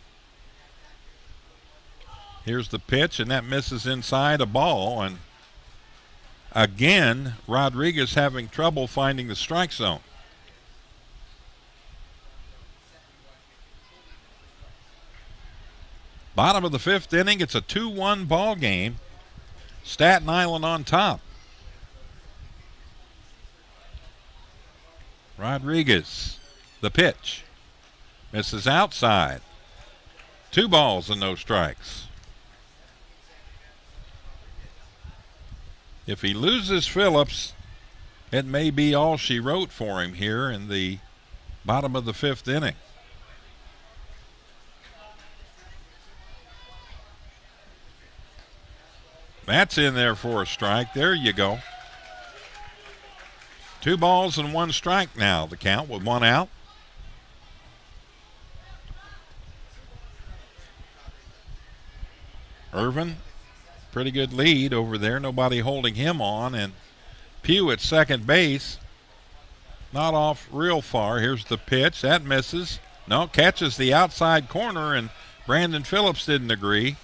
Here's the pitch, and that misses inside, a ball. And again, Rodriguez having trouble finding the strike zone. Bottom of the fifth inning, it's a 2-1 ball game. Staten Island on top. Rodriguez, the pitch. Misses outside. 2 balls and no strikes. If he loses Phillips, it may be all she wrote for him here in the bottom of the fifth inning. That's in there for a strike. There you go. 2 balls and 1 strike now, the count with 1 out. Irvin, pretty good lead over there. Nobody holding him on. And Pugh at second base. Not off real far. Here's the pitch. That misses. No, catches the outside corner, and Brandon Phillips didn't agree.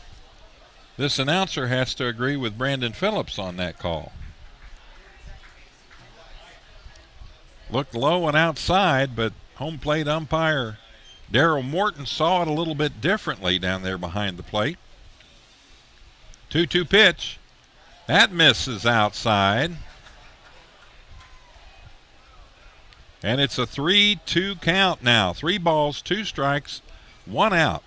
This announcer has to agree with Brandon Phillips on that call. Looked low and outside, but home plate umpire Daryl Morton saw it a little bit differently down there behind the plate. 2-2 pitch. That misses outside. And it's a 3-2 count now. 3 balls, 2 strikes, 1 out.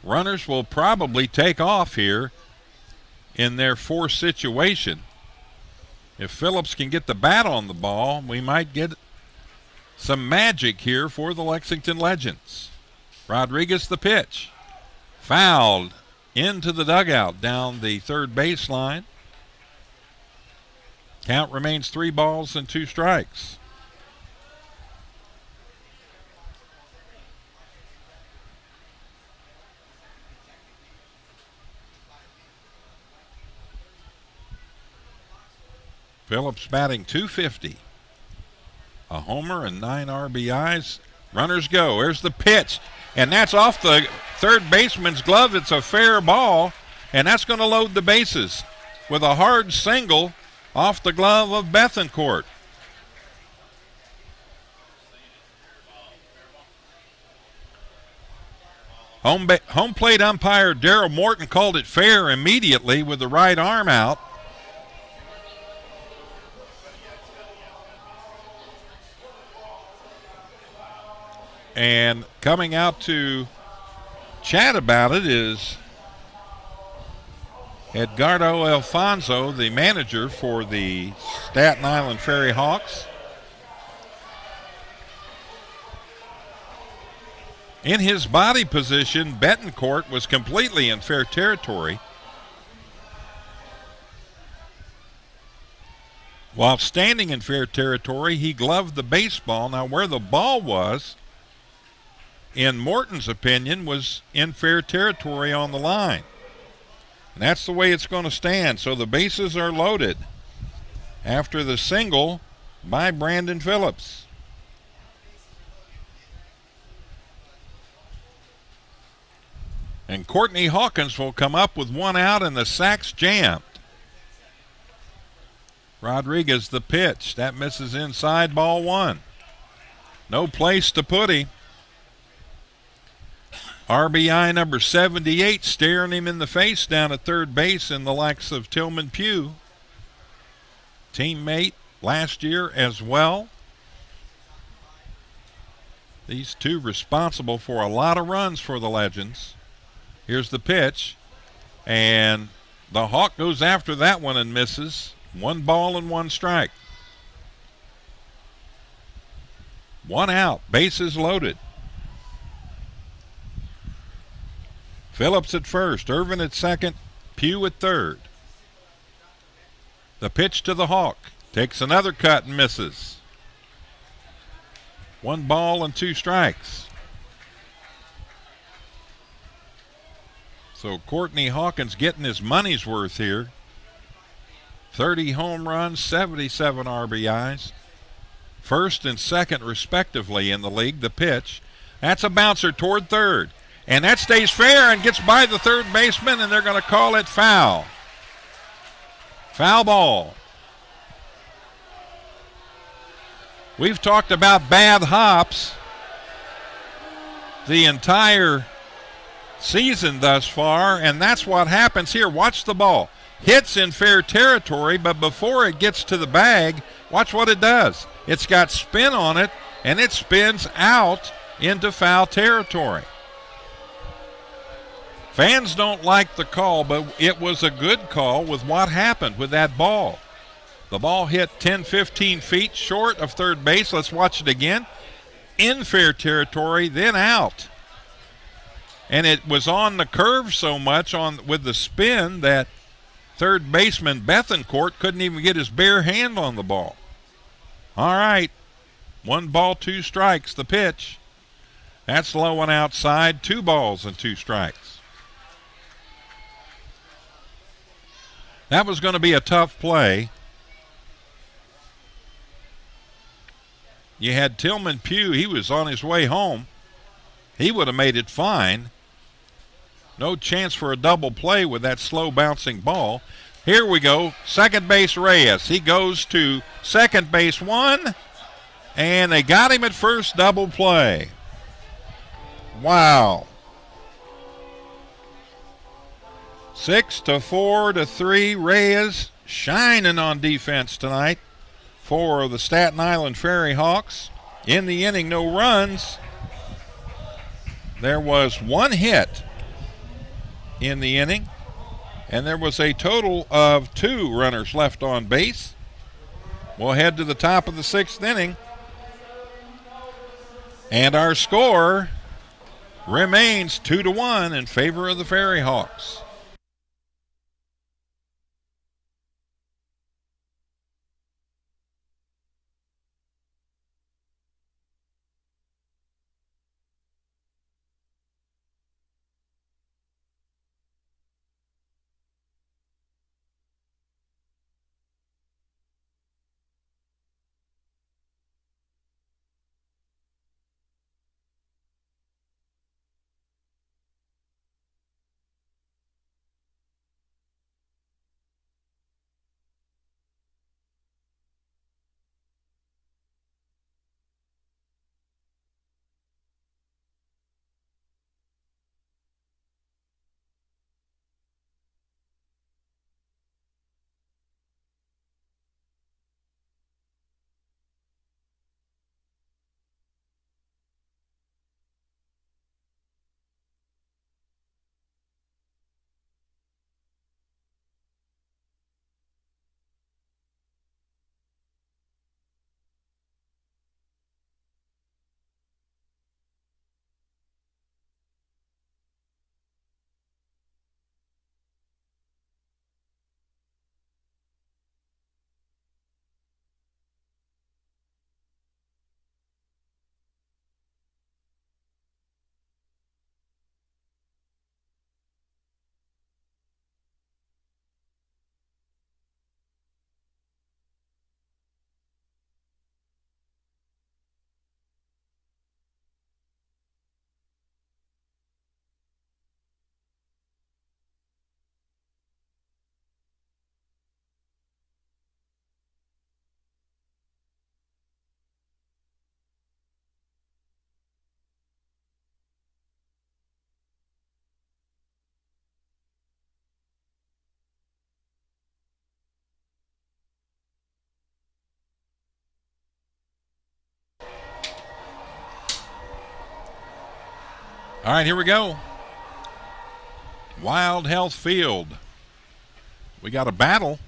Runners will probably take off here in their forced situation. If Phillips can get the bat on the ball, we might get some magic here for the Lexington Legends. Rodriguez the pitch. Fouled into the dugout down the third baseline. Count remains 3 balls and 2 strikes. Phillips batting .250. A homer and 9 RBIs. Runners go. There's the pitch. And that's off the third baseman's glove. It's a fair ball. And that's going to load the bases with a hard single off the glove of Bethencourt. Home plate umpire Daryl Morton called it fair immediately with the right arm out. And coming out to chat about it is Edgardo Alfonso, the manager for the Staten Island FerryHawks. In his body position, Bettencourt was completely in fair territory. While standing in fair territory, he gloved the baseball. Now, where the ball was, in Morton's opinion, was in fair territory on the line. And that's the way it's going to stand. So the bases are loaded after the single by Brandon Phillips. And Courtney Hawkins will come up with 1 out and the sack's jammed. Rodriguez the pitch. That misses inside, ball 1. No place to put him. RBI number 78 staring him in the face down at third base in the likes of Tillman Pugh. Teammate last year as well. These two responsible for a lot of runs for the Legends. Here's the pitch. And The Hawk goes after that one and misses. 1 ball and 1 strike. 1 out. Bases loaded. Phillips at first. Irvin at second. Pugh at third. The pitch to the Hawk. Takes another cut and misses. 1 ball and 2 strikes. So Courtney Hawkins getting his money's worth here. 30 home runs, 77 RBIs. First and second respectively in the league. The pitch. That's a bouncer toward third. And that stays fair and gets by the third baseman, and they're going to call it foul. Foul ball. We've talked about bad hops the entire season thus far, and that's what happens here. Watch the ball. Hits in fair territory, but before it gets to the bag, watch what it does. It's got spin on it, and it spins out into foul territory. Fans don't like the call, but it was a good call with what happened with that ball. The ball hit 10, 15 feet short of third base. Let's watch it again. In fair territory, then out. And it was on the curve so much with the spin that third baseman Bethencourt couldn't even get his bare hand on the ball. All right. 1 ball, 2 strikes, the pitch. That's low and outside. 2 balls and 2 strikes. That was going to be a tough play. You had Tillman Pugh. He was on his way home. He would have made it fine. No chance for a double play with that slow bouncing ball. Here we go. Second base Reyes. He goes to second base 1. And they got him at first. Double play. Wow. 6-4 to 3. Reyes shining on defense tonight for the Staten Island FerryHawks. In the inning, no runs. There was 1 hit in the inning, and there was a total of 2 runners left on base. We'll head to the top of the 6th inning, and our score remains 2-1 in favor of the FerryHawks. All right, here we go. Wild Health Field. We got a battle.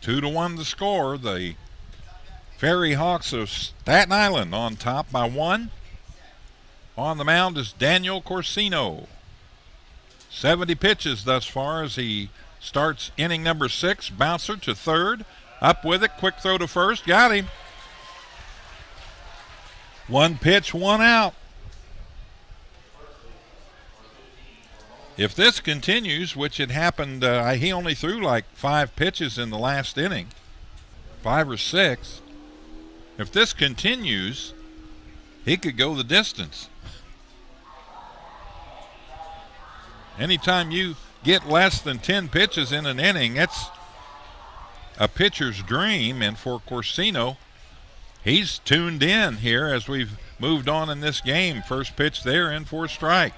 2-1 the score. The FerryHawks of Staten Island on top by 1. On the mound is Daniel Corsino. 70 pitches thus far as he starts inning number 6. Bouncer to third. Up with it. Quick throw to first. Got him. 1 pitch, 1 out. If this continues, which it happened, he only threw like 5 pitches in the last inning, 5 or 6. If this continues, he could go the distance. Anytime you get less than 10 pitches in an inning, it's a pitcher's dream. And for Corsino, he's tuned in here as we've moved on in this game. First pitch there, in for a strike.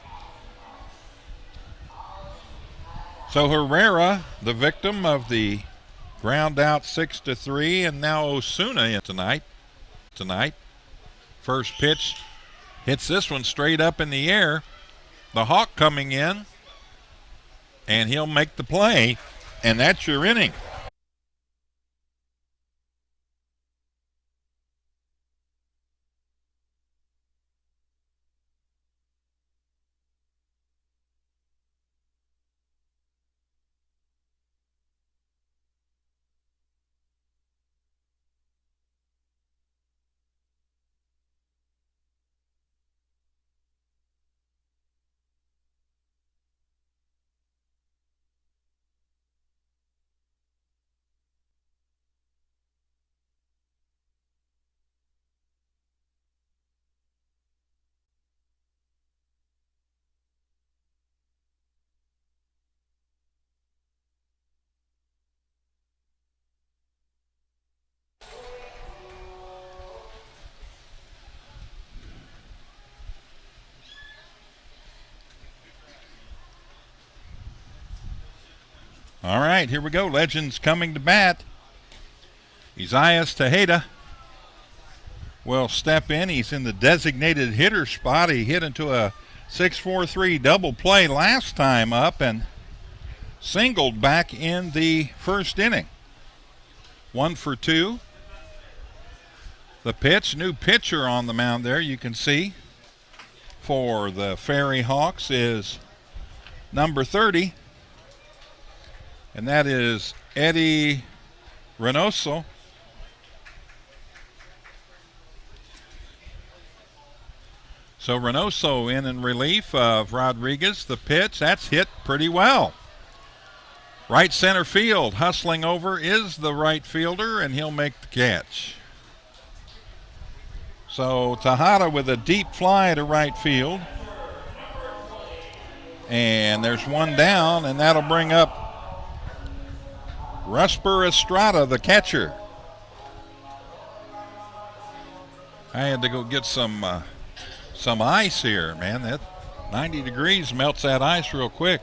So Herrera, the victim of the ground out 6-3, and now Osuna in tonight. First pitch hits this one straight up in the air. The Hawk coming in, and he'll make the play, and that's your inning. All right, here we go. Legends coming to bat. Isaias Tejeda will step in. He's in the designated hitter spot. He hit into a 6-4-3 double play last time up and singled back in the first inning. 1 for 2. The pitch, new pitcher on the mound there, you can see, for the FerryHawks is number 30. And that is Eddie Reynoso. So Reynoso in relief of Rodriguez. The pitch, that's hit pretty well. Right center field, hustling over is the right fielder, and he'll make the catch. So Tejeda with a deep fly to right field. And there's one down, and that'll bring up Rusper Estrada, the catcher. I had to go get some ice here, man. That 90 degrees melts that ice real quick.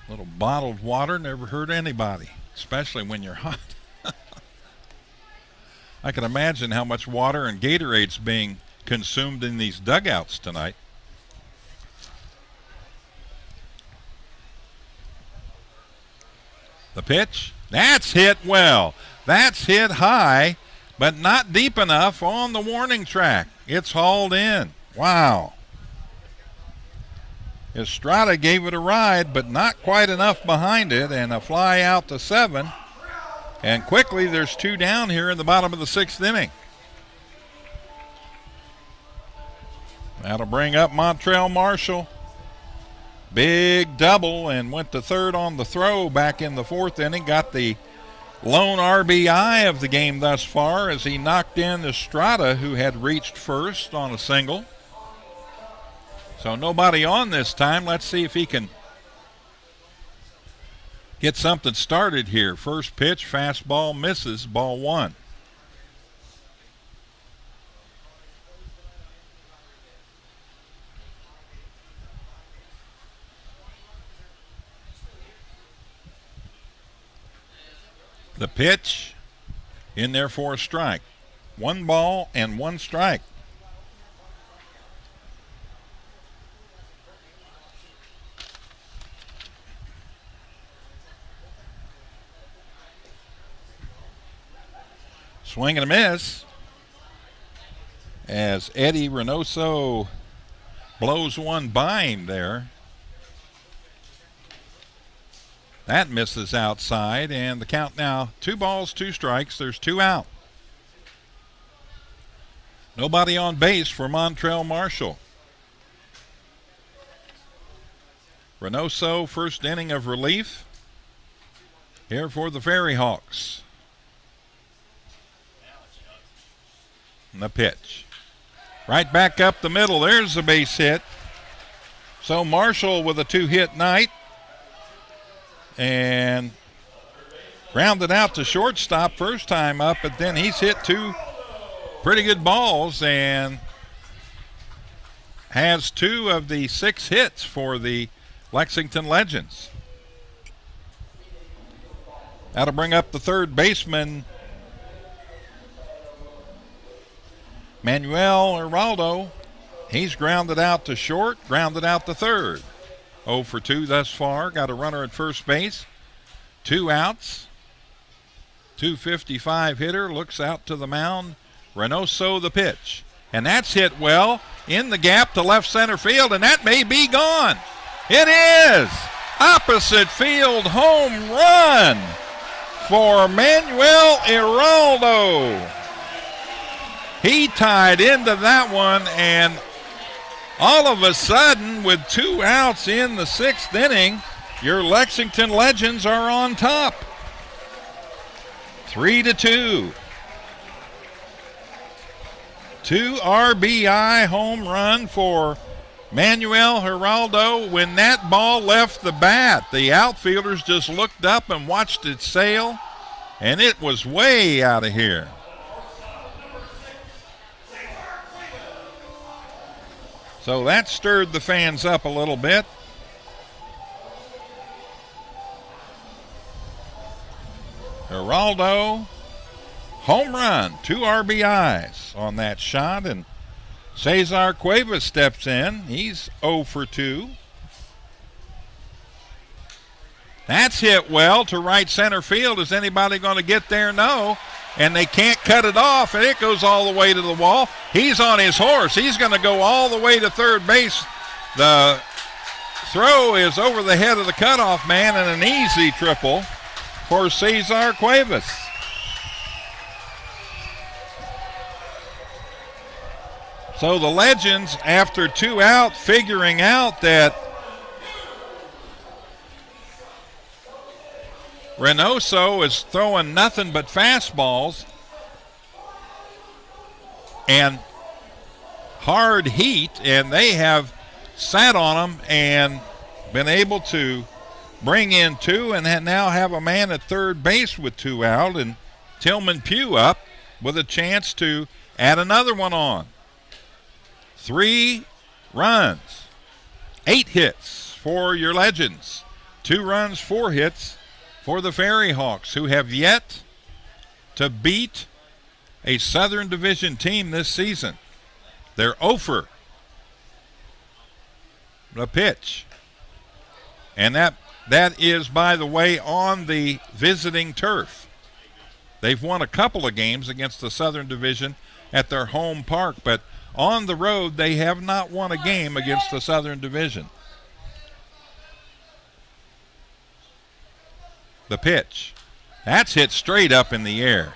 A little bottled water never hurt anybody, especially when you're hot. I can imagine how much water and Gatorade's being consumed in these dugouts tonight. The pitch, that's hit well. That's hit high, but not deep enough on the warning track. It's hauled in. Wow. Estrada gave it a ride, but not quite enough behind it, and a fly out to 7. And quickly, there's 2 down here in the bottom of the 6th inning. That'll bring up Montrell Marshall. Big double, and went to third on the throw back in the 4th inning. Got the lone RBI of the game thus far as he knocked in Estrada, who had reached first on a single. So nobody on this time. Let's see if he can get something started here. First pitch, fastball misses, ball 1. The pitch in there for a strike. 1 ball and 1 strike. Swing and a miss as Eddie Reynoso blows one by him there. That misses outside, and the count now 2 balls, 2 strikes. There's 2 out. Nobody on base for Montrell Marshall. Reynoso, first inning of relief here for the FerryHawks. And the pitch. Right back up the middle. There's the base hit. So Marshall with a 2-hit night. And grounded out to shortstop first time up, but then he's hit 2 pretty good balls and has 2 of the 6 hits for the Lexington Legends. That'll bring up the third baseman, Manuel Geraldo. He's grounded out to short, grounded out to third. 0 for 2 thus far. Got a runner at first base. 2 outs. 255 hitter looks out to the mound. Reynoso the pitch. And that's hit well in the gap to left center field, and that may be gone. It is. Opposite field home run for Manuel Geraldo. He tied into that one, and all of a sudden, with 2 outs in the 6th inning, your Lexington Legends are on top. 3-2. 2 RBI home run for Manuel Geraldo. When that ball left the bat, the outfielders just looked up and watched it sail, and it was way out of here. So that stirred the fans up a little bit. Geraldo, home run, 2 RBIs on that shot, and Cesar Cuevas steps in. He's 0 for 2. That's hit well to right center field. Is anybody going to get there? No. And they can't cut it off, and it goes all the way to the wall. He's on his horse. He's going to go all the way to third base. The throw is over the head of the cutoff man, and an easy triple for Cesar Cuevas. So the Legends, after 2 out, figuring out that Reynoso is throwing nothing but fastballs and hard heat, and they have sat on them and been able to bring in 2 and now have a man at third base with 2 out, and Tillman Pugh up with a chance to add another one on. 3 runs, 8 hits for your Legends, 2 runs, 4 hits for the FerryHawks, who have yet to beat a Southern Division team this season. They're 0 for the pitch. And that is, by the way, on the visiting turf. They've won a couple of games against the Southern Division at their home park, but on the road they have not won a game against the Southern Division. The pitch. That's hit straight up in the air.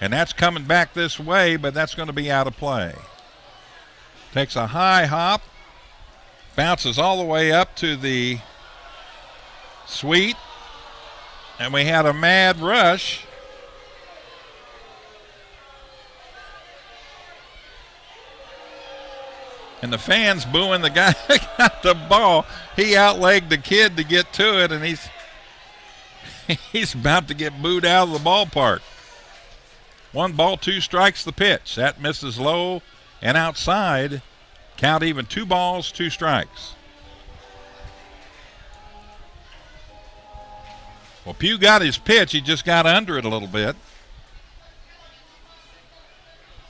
And that's coming back this way, but that's going to be out of play. Takes a high hop, bounces all the way up to the suite, and we had a mad rush. And the fans booing the guy that got the ball. He outlegged the kid to get to it, and he's about to get booed out of the ballpark. 1 ball, 2 strikes the pitch. That misses low and outside. Count even, 2 balls, 2 strikes. Well, Pugh got his pitch. He just got under it a little bit.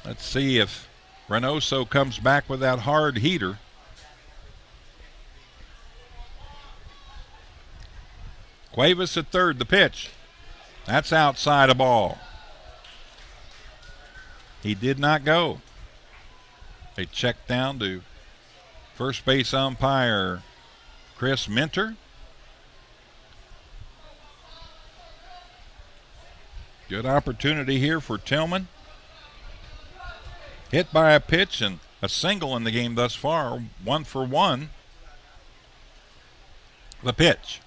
Let's see if Reynoso comes back with that hard heater. Cuevas at third, the pitch. That's outside a ball. He did not go. They checked down to first base umpire Chris Minter. Good opportunity here for Tillman. Hit by a pitch and a single in the game thus far. 1 for 1. The pitch.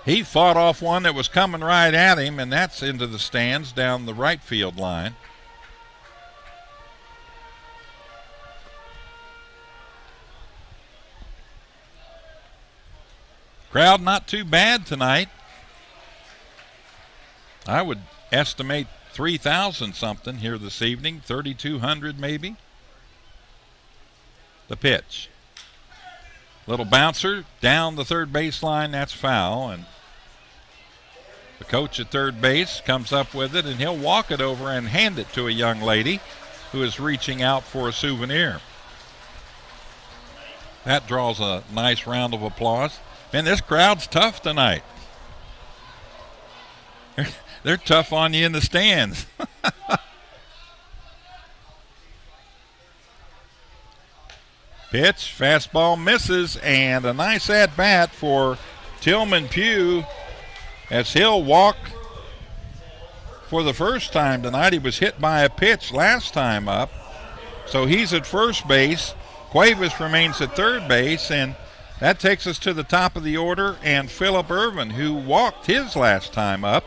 He fought off one that was coming right at him, and that's into the stands down the right field line. Crowd not too bad tonight. I would estimate 3,000 something here this evening, 3,200 maybe. The pitch. Little bouncer down the third baseline, that's foul, and the coach at third base comes up with it, and he'll walk it over and hand it to a young lady who is reaching out for a souvenir. That draws a nice round of applause. Man, this crowd's tough tonight. They're tough on you in the stands. Pitch, fastball misses, and a nice at-bat for Tillman Pugh as he'll walk for the first time tonight. He was hit by a pitch last time up, so he's at first base. Cuevas remains at third base, and that takes us to the top of the order, and Phillip Irvin, who walked his last time up.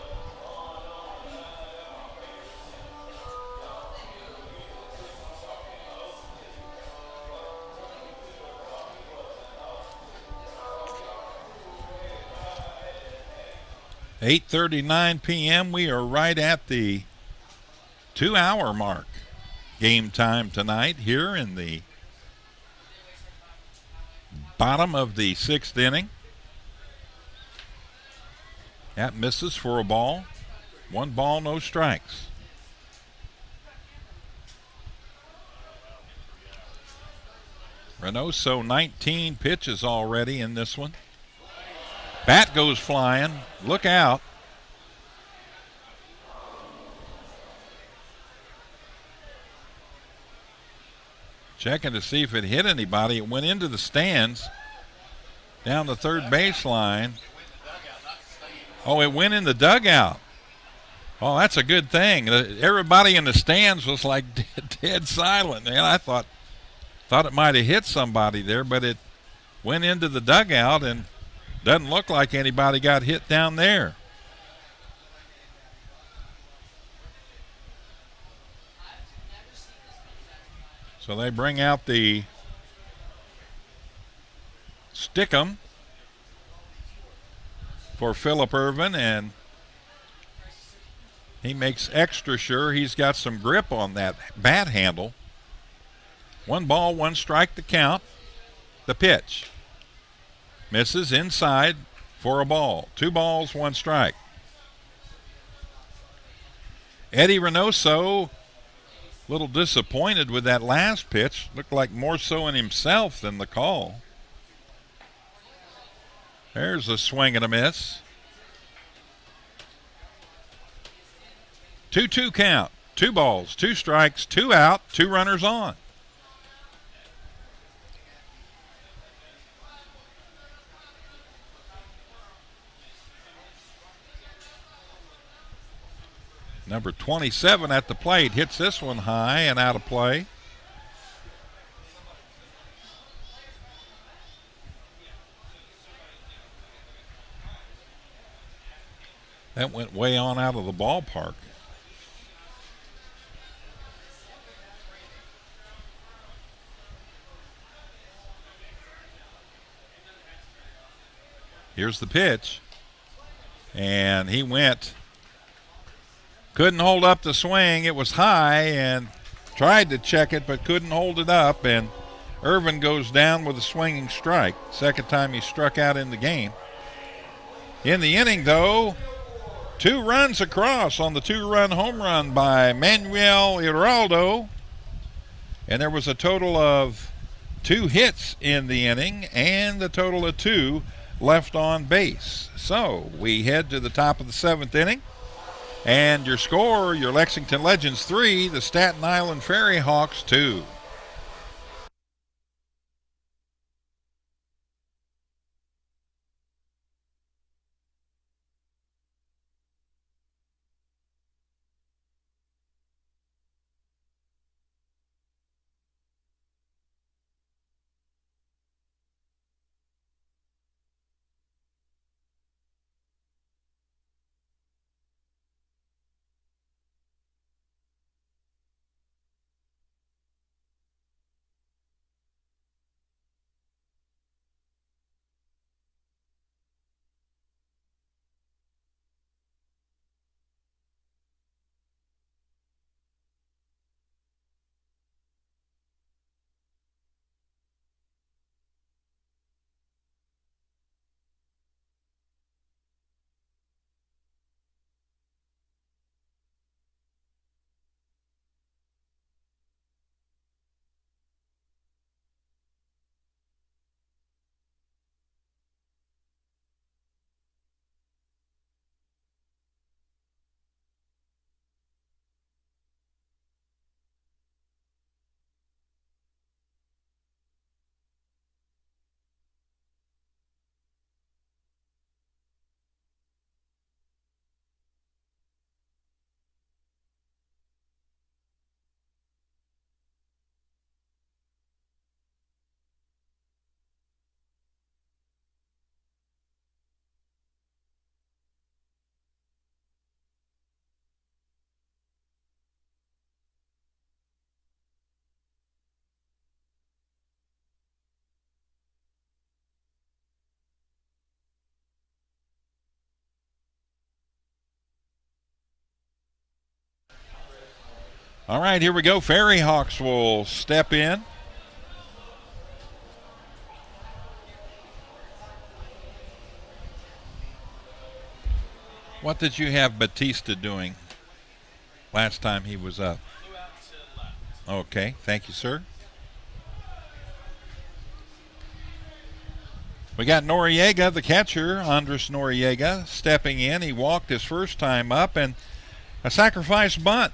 .39 p.m. We are right at the 2-hour mark. Game time tonight here in the bottom of the 6th inning. That misses for a ball. 1 ball, no strikes. Reynoso 19 pitches already in this one. Bat goes flying. Look out. Checking to see if it hit anybody. It went into the stands down the third baseline. Oh, it went in the dugout. Oh, that's a good thing. Everybody in the stands was like dead silent. And I thought it might have hit somebody there, but it went into the dugout and doesn't look like anybody got hit down there. So they bring out the Stickum for Phillip Irvin, and he makes extra sure he's got some grip on that bat handle. 1 ball, 1 strike to count. The pitch. Misses inside for a ball. 2 balls, 1 strike. Eddie Reynoso, a little disappointed with that last pitch. Looked like more so in himself than the call. There's a swing and a miss. 2-2 count. 2 balls, 2 strikes, 2 out, 2 runners on. Number 27 at the plate hits this one high and out of play. That went way on out of the ballpark. Here's the pitch. And he went. Couldn't hold up the swing. It was high and tried to check it but couldn't hold it up. And Irvin goes down with a swinging strike. Second time he struck out in the game. In the inning, though, 2 runs across on the 2-run home run by Manuel Giraldo. And there was a total of 2 hits in the inning and a total of 2 left on base. So we head to the top of the 7th inning. And your score, your Lexington Legends 3, the Staten Island FerryHawks 2. All right, here we go. FerryHawks will step in. What did you have Batista doing last time he was up? Okay, thank you, sir. We got Noriega, the catcher, Andres Noriega, stepping in. He walked his first time up, and a sacrifice bunt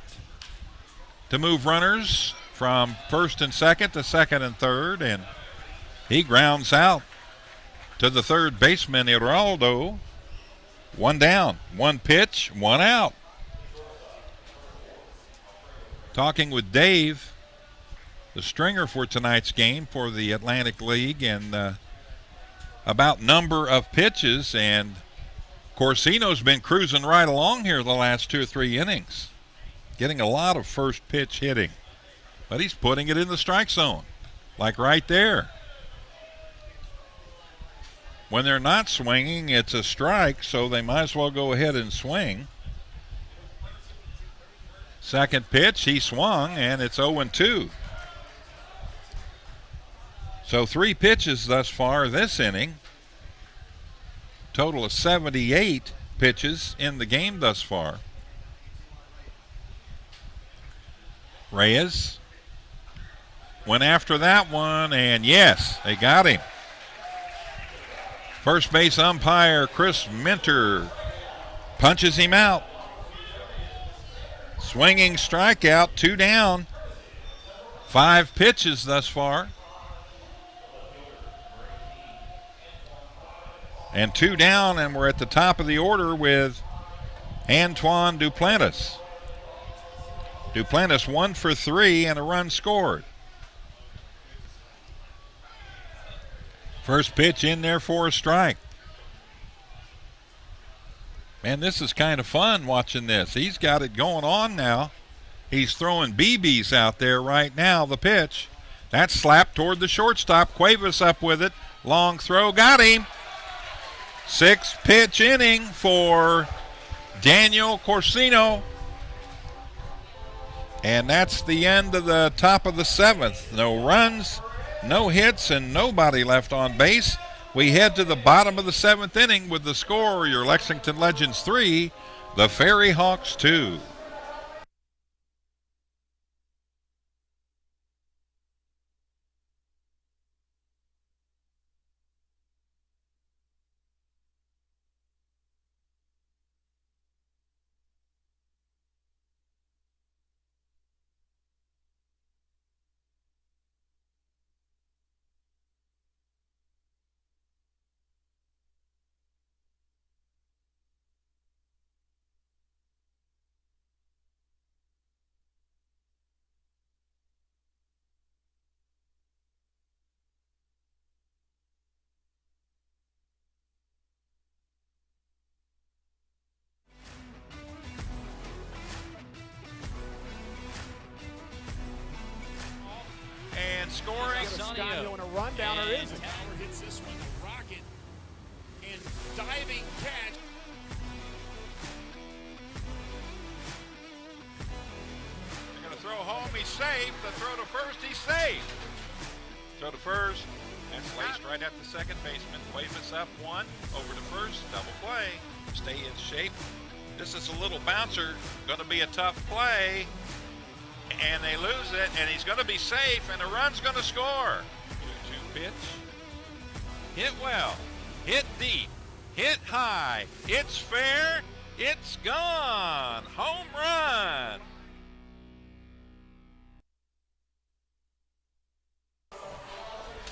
to move runners from first and second to second and third, and he grounds out to the third baseman, Geraldo. One down, one pitch, one out. Talking with Dave, the stringer for tonight's game for the Atlantic League, and about number of pitches, and Corsino's been cruising right along here the last 2 or 3 innings, getting a lot of first pitch hitting, but he's putting it in the strike zone, like right there. When they're not swinging, it's a strike, so they might as well go ahead and swing. Second pitch, he swung, and it's 0-2. So 3 pitches thus far this inning. Total of 78 pitches in the game thus far. Reyes went after that one, and yes, they got him. First base umpire Chris Minter punches him out. Swinging strikeout, 2 down. 5 pitches thus far. And 2 down, and we're at the top of the order with Antoine Duplantis. Duplantis 1 for 3 and a run scored. First pitch in there for a strike. Man, this is kind of fun watching this. He's got it going on now. He's throwing BBs out there right now. The pitch. That's slapped toward the shortstop. Cuevas up with it. Long throw. Got him. 6th pitch inning for Daniel Corsino. And that's the end of the top of the 7th. No runs, no hits, and nobody left on base. We head to the bottom of the 7th inning with the score, your Lexington Legends 3, the FerryHawks 2. Scott doing a rundown, or is it? Tower hits this one, rocket, and diving catch. They're going to throw home. He's safe. The throw to first. He's safe. Throw to first. That's laced right at the second baseman. Wave us up one. Over to first. Double play. Stay in shape. This is a little bouncer. Going to be a tough play. And they lose it. And he's going to be safe. And the run's going to score. 2-2 pitch. Hit well. Hit deep. Hit high. It's fair. It's gone. Home run.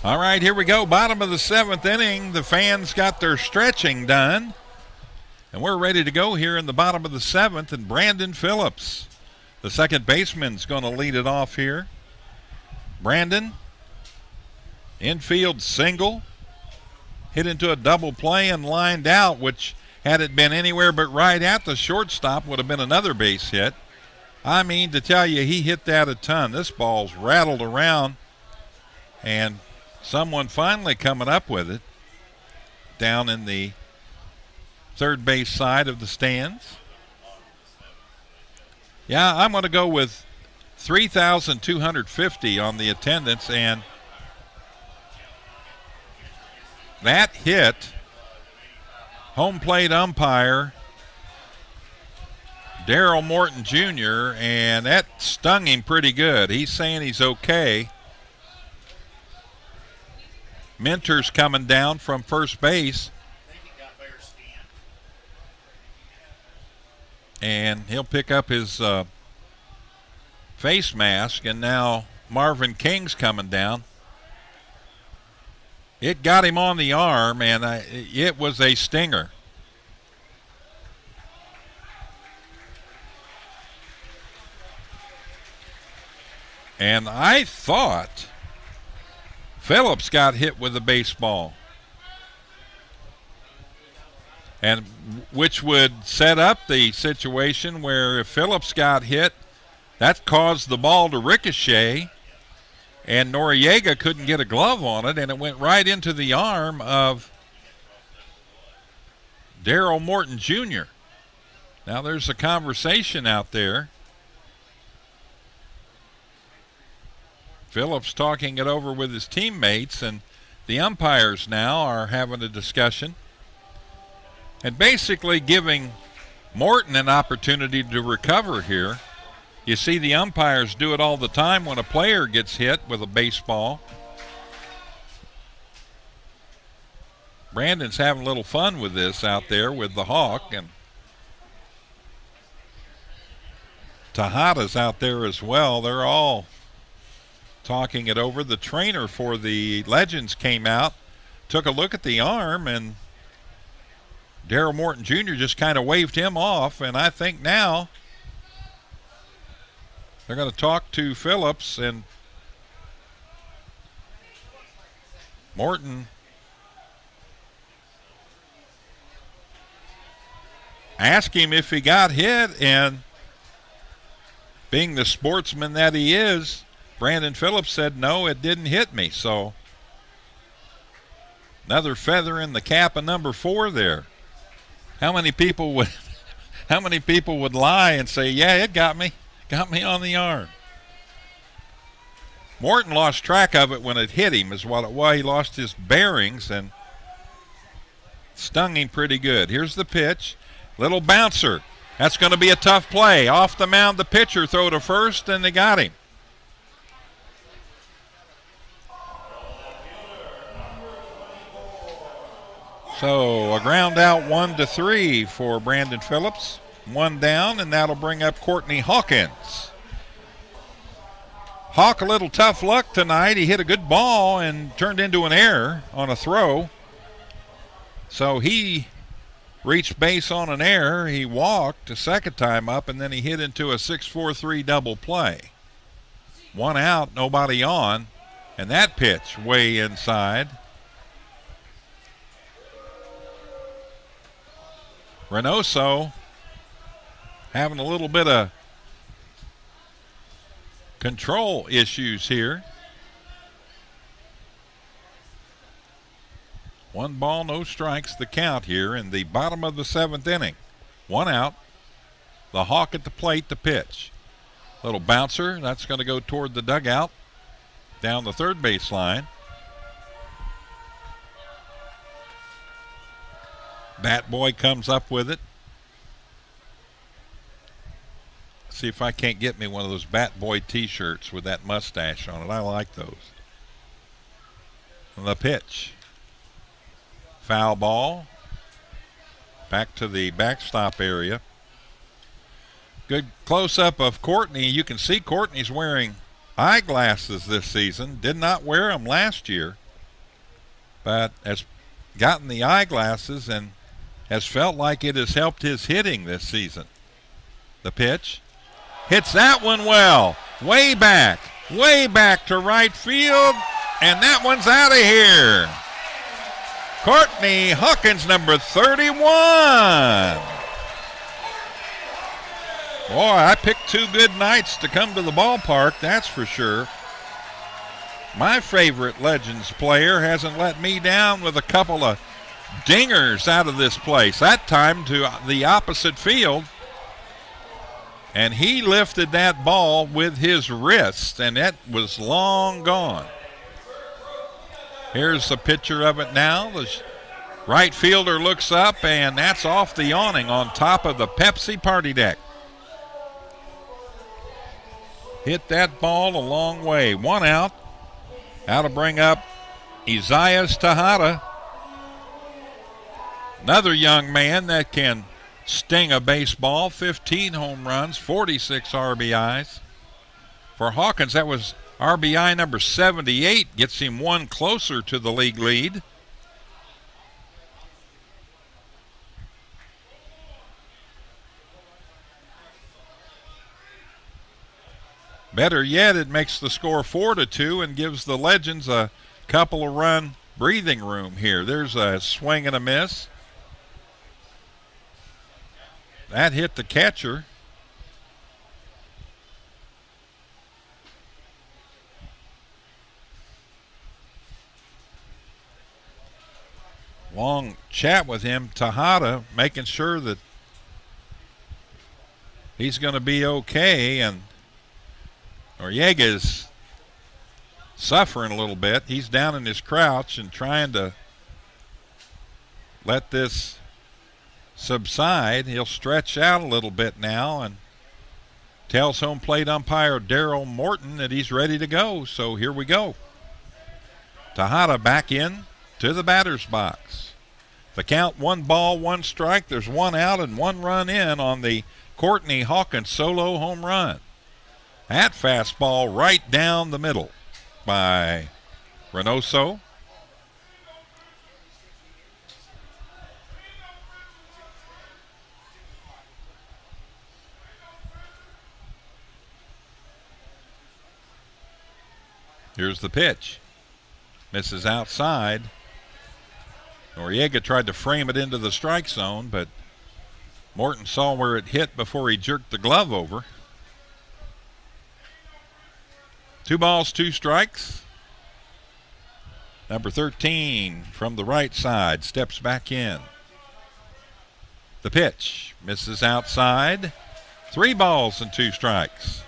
All right, here we go. Bottom of the seventh inning. The fans got their stretching done. And we're ready to go here in the bottom of the seventh. And Brandon Phillips, the second baseman's going to lead it off here. Brandon, infield single. Hit into a double play and lined out, which had it been anywhere but right at the shortstop would have been another base hit. I mean, to tell you, he hit that a ton. This ball's rattled around. And someone finally coming up with it down in the third base side of the stands. Yeah, I'm going to go with 3,250 on the attendance, and that hit home plate umpire Daryl Morton Jr., and that stung him pretty good. He's saying he's okay. Minter's coming down from first base. And he'll pick up his face mask, and now Marvin King's coming down. It got him on the arm, and it was a stinger. And I thought Phillips got hit with a baseball, and which would set up the situation where if Phillips got hit, that caused the ball to ricochet, and Noriega couldn't get a glove on it, and it went right into the arm of Daryl Morton Jr. Now there's a conversation out there. Phillips talking it over with his teammates, and the umpires now are having a discussion and basically giving Morton an opportunity to recover here. You see the umpires do it all the time when a player gets hit with a baseball. Brandon's having a little fun with this out there with the Hawk, and Tejada's out there as well. They're all talking it over. The trainer for the Legends came out, took a look at the arm, and Daryl Morton Jr. just kind of waved him off, and I think now they're going to talk to Phillips, and Morton asked him if he got hit, and being the sportsman that he is, Brandon Phillips said, no, it didn't hit me. So another feather in the cap of number 4 there. How many people would lie and say, yeah, it got me on the arm? Morton lost track of it when it hit him is what it was. He lost his bearings and stung him pretty good. Here's the pitch. Little bouncer. That's going to be a tough play. Off the mound, the pitcher throw to first, and they got him. So a ground out 1-3 for Brandon Phillips. One down, and that'll bring up Courtney Hawkins. Hawk a little tough luck tonight. He hit a good ball and turned into an error on a throw. So he reached base on an error. He walked a second time up, and then he hit into a 6-4-3 double play. One out, nobody on, and that pitch way inside. Reynoso having a little bit of control issues here. 1 ball, no strikes, the count here in the bottom of the 7th inning. 1 out. The Hawk at the plate to pitch. Little bouncer, that's going to go toward the dugout down the third base line. Bat Boy comes up with it. See if I can't get me one of those Bat Boy t-shirts with that mustache on it. I like those. And the pitch. Foul ball. Back to the backstop area. Good close-up of Courtney. You can see Courtney's wearing eyeglasses this season. Did not wear them last year, but has gotten the eyeglasses and has felt like it has helped his hitting this season. The pitch. Hits that one well. Way back to right field, and that one's out of here. Courtney Hawkins, number 31. Boy, I picked 2 good nights to come to the ballpark, that's for sure. My favorite Legends player hasn't let me down with a couple of dingers out of this place. That time to the opposite field. And he lifted that ball with his wrist, and it was long gone. Here's the picture of it now. The right fielder looks up, and that's off the awning on top of the Pepsi party deck. Hit that ball a long way. 1 out. Now to bring up Isaias Tejada. Another young man that can sting a baseball. 15 home runs, 46 RBIs. For Hawkins, that was RBI number 78. Gets him 1 closer to the league lead. Better yet, it makes the score 4-2 and gives the Legends a couple of run breathing room here. There's a swing and a miss. That hit the catcher. Long chat with him, Tejada, making sure that he's going to be okay, and Noriega's suffering a little bit. He's down in his crouch and trying to let this subside. He'll stretch out a little bit now and tells home plate umpire Darryl Morton that he's ready to go. So here we go. Tejada back in to the batter's box. The count 1 ball, 1 strike. There's 1 out and 1 run in on the Courtney Hawkins solo home run. That fastball right down the middle by Reynoso. Here's the pitch. Misses outside. Noriega tried to frame it into the strike zone, but Morton saw where it hit before he jerked the glove over. 2 balls, 2 strikes. Number 13 from the right side steps back in. The pitch misses outside. 3 balls and 2 strikes.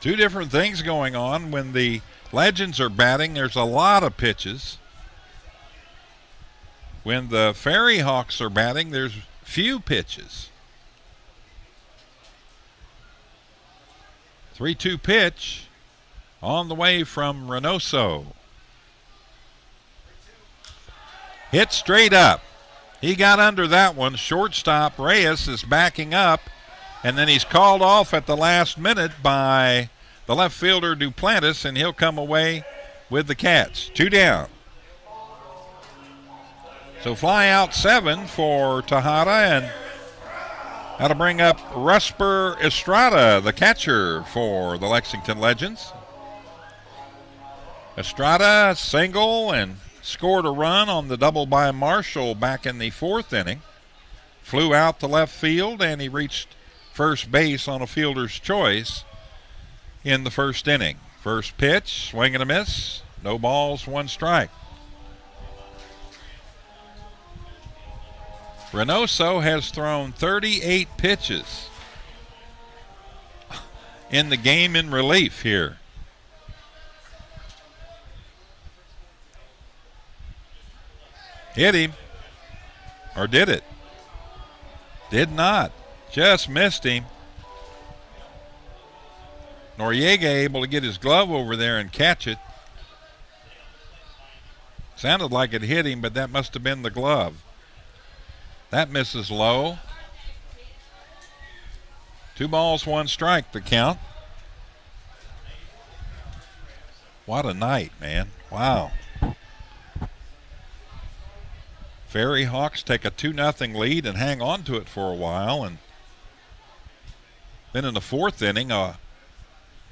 Two different things going on. When the Legends are batting, there's a lot of pitches. When the FerryHawks are batting, there's few pitches. 3-2 pitch on the way from Reynoso. Hit straight up. He got under that one. Shortstop Reyes is backing up, and then he's called off at the last minute by the left fielder Duplantis, and he'll come away with the catch. 2 down. So fly out 7 for Tejada, and that'll bring up Rusper Estrada, the catcher for the Lexington Legends. Estrada single and scored a run on the double by Marshall back in the 4th inning. Flew out to left field, and he reached first base on a fielder's choice in the 1st inning. First pitch, swing and a miss. No balls, one strike. Reynoso has thrown 38 pitches in the game in relief here. Hit him. Or did it? Did not. Just missed him. Noriega able to get his glove over there and catch it. Sounded like it hit him, but that must have been the glove. That misses low. 2 balls, 1 strike, the count. What a night, man. Wow. FerryHawks take a 2-0 lead and hang on to it for a while. And then in the 4th inning, a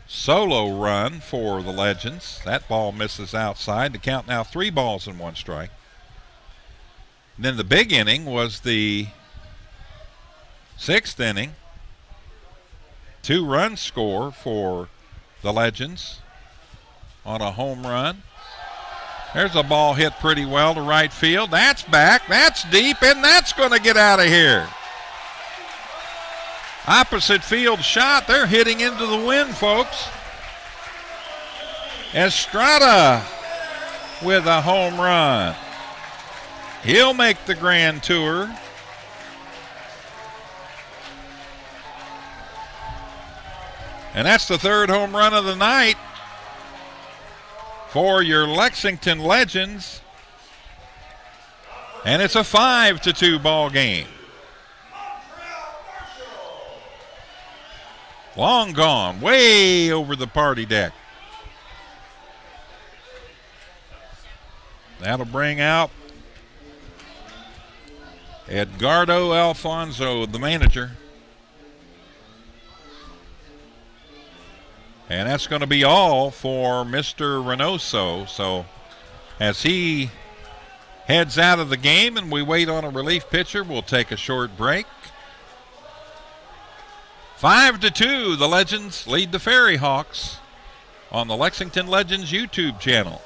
solo run for the Legends. That ball misses outside. The count now 3 balls and 1 strike. And then the big inning was the 6th inning. 2-run score for the Legends on a home run. There's a ball hit pretty well to right field. That's back, that's deep, and that's going to get out of here. Opposite field shot. They're hitting into the wind, folks. Estrada with a home run. He'll make the grand tour. And that's the 3rd home run of the night for your Lexington Legends. And it's a 5-2 ball game. Long gone, way over the party deck. That'll bring out Edgardo Alfonso, the manager. And that's going to be all for Mr. Reynoso. So as he heads out of the game and we wait on a relief pitcher, we'll take a short break. 5-2, the Legends lead the FerryHawks on the Lexington Legends YouTube channel.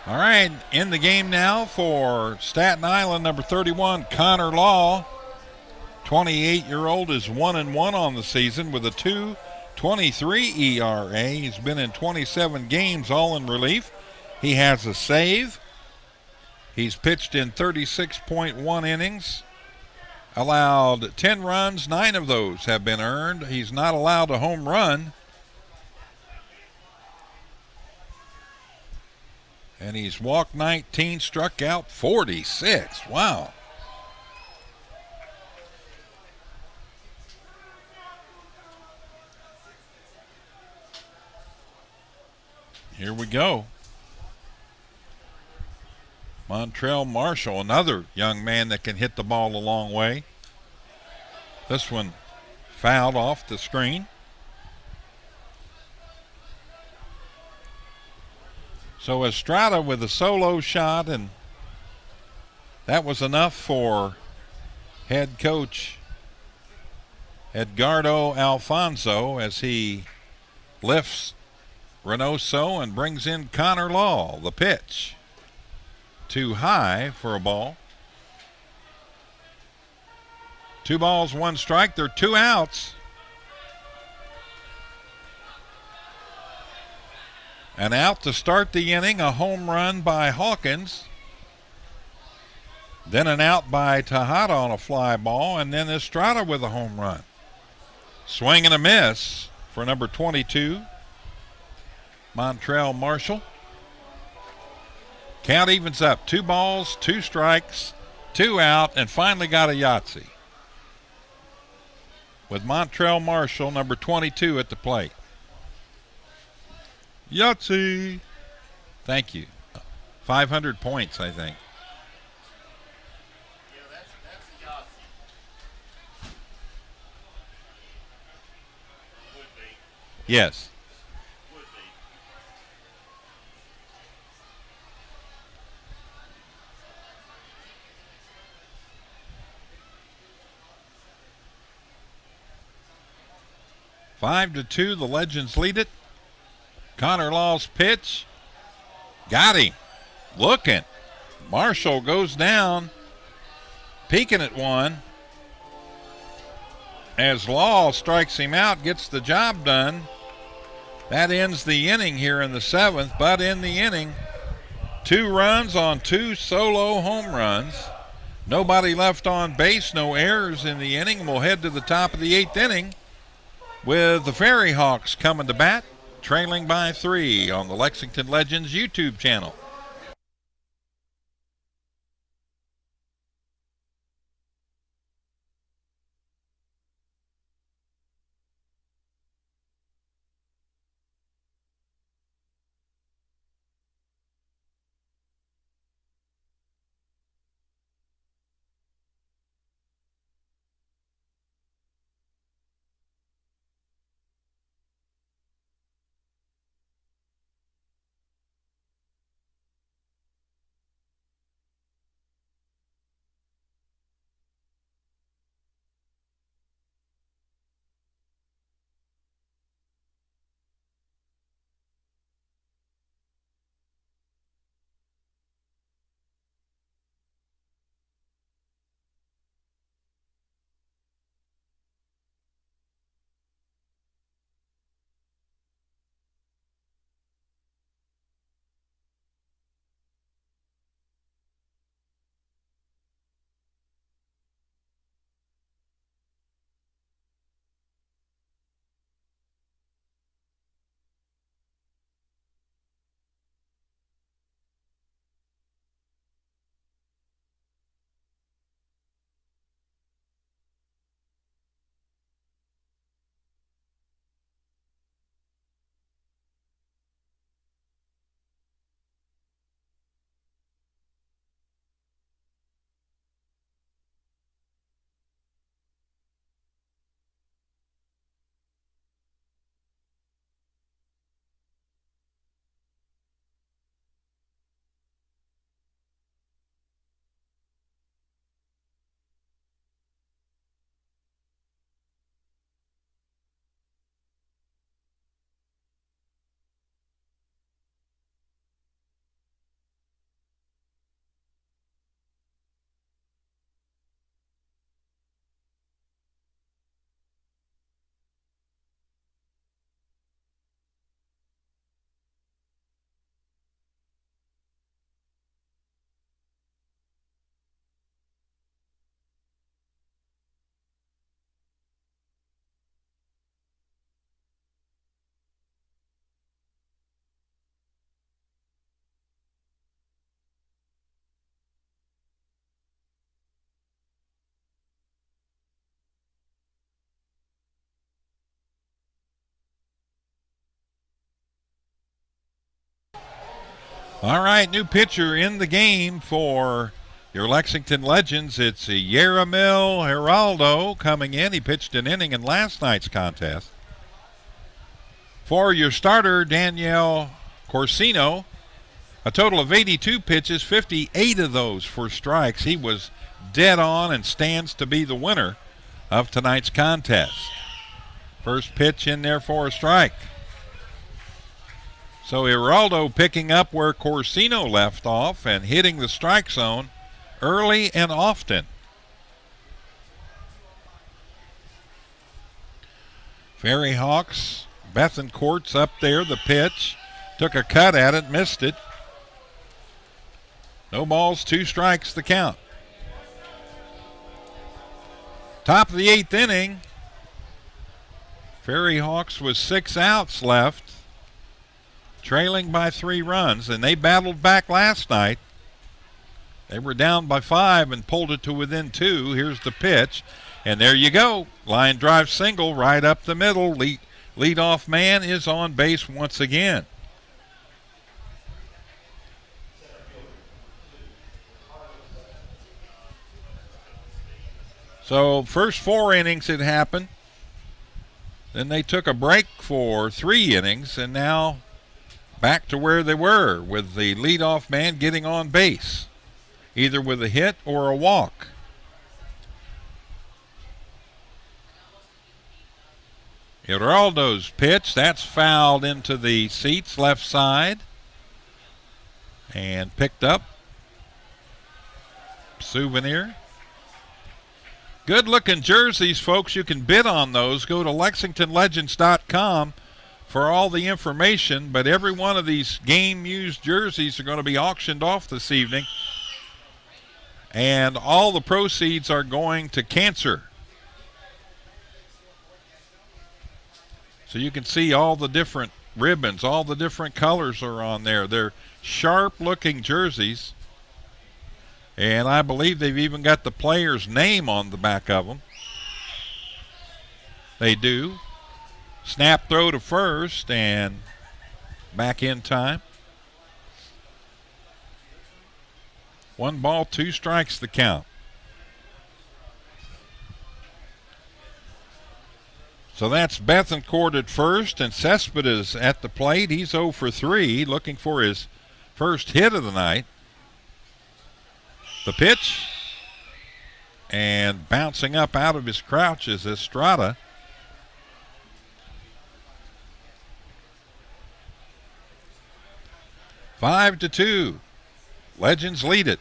All right, in the game now for Staten Island, number 31, Connor Law. 28-year-old is 1-1 on the season with a 2.23 ERA. He's been in 27 games, all in relief. He has a save. He's pitched in 36.1 innings, allowed 10 runs. 9 of those have been earned. He's not allowed a home run. And he's walked 19, struck out 46. Wow. Here we go. Montrell Marshall, another young man that can hit the ball a long way. This one fouled off the screen. So Estrada with a solo shot, and that was enough for head coach Edgardo Alfonso as he lifts Reynoso and brings in Connor Law. The pitch too high for a ball. 2 balls, 1 strike. There are 2 outs. An out to start the inning, a home run by Hawkins. Then an out by Tejada on a fly ball, and then Estrada with a home run. Swing and a miss for number 22, Montrell Marshall. Count evens up. 2 balls, 2 strikes, 2 out, and finally got a Yahtzee. With Montrell Marshall, number 22, at the plate. Yahtzee. Thank you. 500 points, I think. Yeah, that's a Yahtzee. Would be. Yes. Would be. Five to 2, the Legends lead it. Connor Law's pitch. Got him. Looking. Marshall goes down. Peeking at one. As Law strikes him out, gets the job done. That ends the inning here in the 7th, but in the inning, 2 runs on 2 solo home runs. Nobody left on base, no errors in the inning. We'll head to the top of the 8th inning with the FerryHawks coming to bat, trailing by 3 on the Lexington Legends YouTube channel. All right, new pitcher in the game for your Lexington Legends. It's Yeramil Geraldo coming in. He pitched an inning in last night's contest. For your starter, Daniel Corsino, a total of 82 pitches, 58 of those for strikes. He was dead on and stands to be the winner of tonight's contest. First pitch in there for a strike. So Geraldo picking up where Corsino left off and hitting the strike zone early and often. FerryHawks, Bethencourt's up there, the pitch. Took a cut at it, missed it. No balls, 2 strikes, the count. Top of the 8th inning. FerryHawks with 6 outs left, trailing by 3 runs, and they battled back last night. They were down by 5 and pulled it to within 2. Here's the pitch, and there you go. Line drive single right up the middle. Leadoff man is on base once again. So first 4 innings it happened. Then they took a break for 3 innings, and now back to where they were with the leadoff man getting on base, either with a hit or a walk. Geraldo's pitch, that's fouled into the seats left side and picked up. Souvenir. Good looking jerseys, folks. You can bid on those. Go to LexingtonLegends.com for all the information, but every one of these game used jerseys are going to be auctioned off this evening, and all the proceeds are going to cancer. So you can see all the different ribbons, all the different colors are on there. They're sharp looking jerseys, and I believe they've even got the player's name on the back of them. They do. Snap throw to first and back in time. 1 ball, 2 strikes the count. So that's Bethencourt at first, and Cespedes at the plate. He's 0 for 3, looking for his first hit of the night. The pitch, and bouncing up out of his crouch is Estrada. Five to 2. Legends lead it.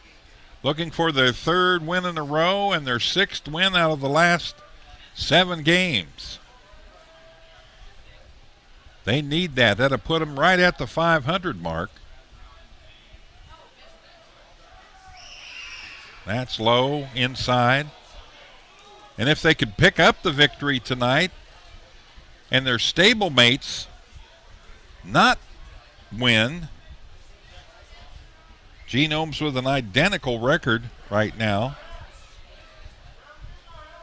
Looking for their 3rd win in a row and their 6th win out of the last 7 games. They need that. That'll put them right at the 500 mark. That's low inside. And if they could pick up the victory tonight and their stablemates not win, Genome's with an identical record right now,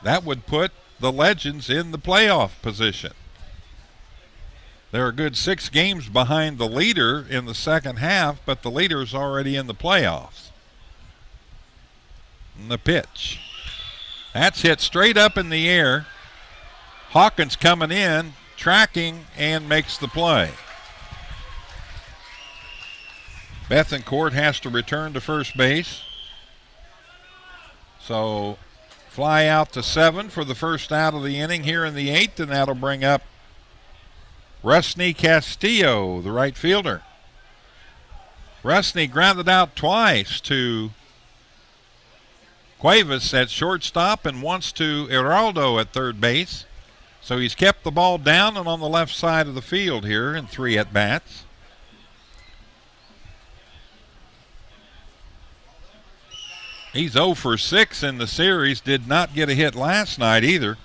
that would put the Legends in the playoff position. They're a good 6 games behind the leader in the second half, but the leader's already in the playoffs. And the pitch. That's hit straight up in the air. Hawkins coming in, tracking, and makes the play. Bethencourt has to return to first base. So fly out to 7 for the first out of the inning here in the 8th, and that'll bring up Rusney Castillo, the right fielder. Rusney grounded out twice to Cuevas at shortstop and once to Geraldo at third base. So he's kept the ball down and on the left side of the field here in 3 at-bats. He's 0 for 6 in the series. Did not get a hit last night either.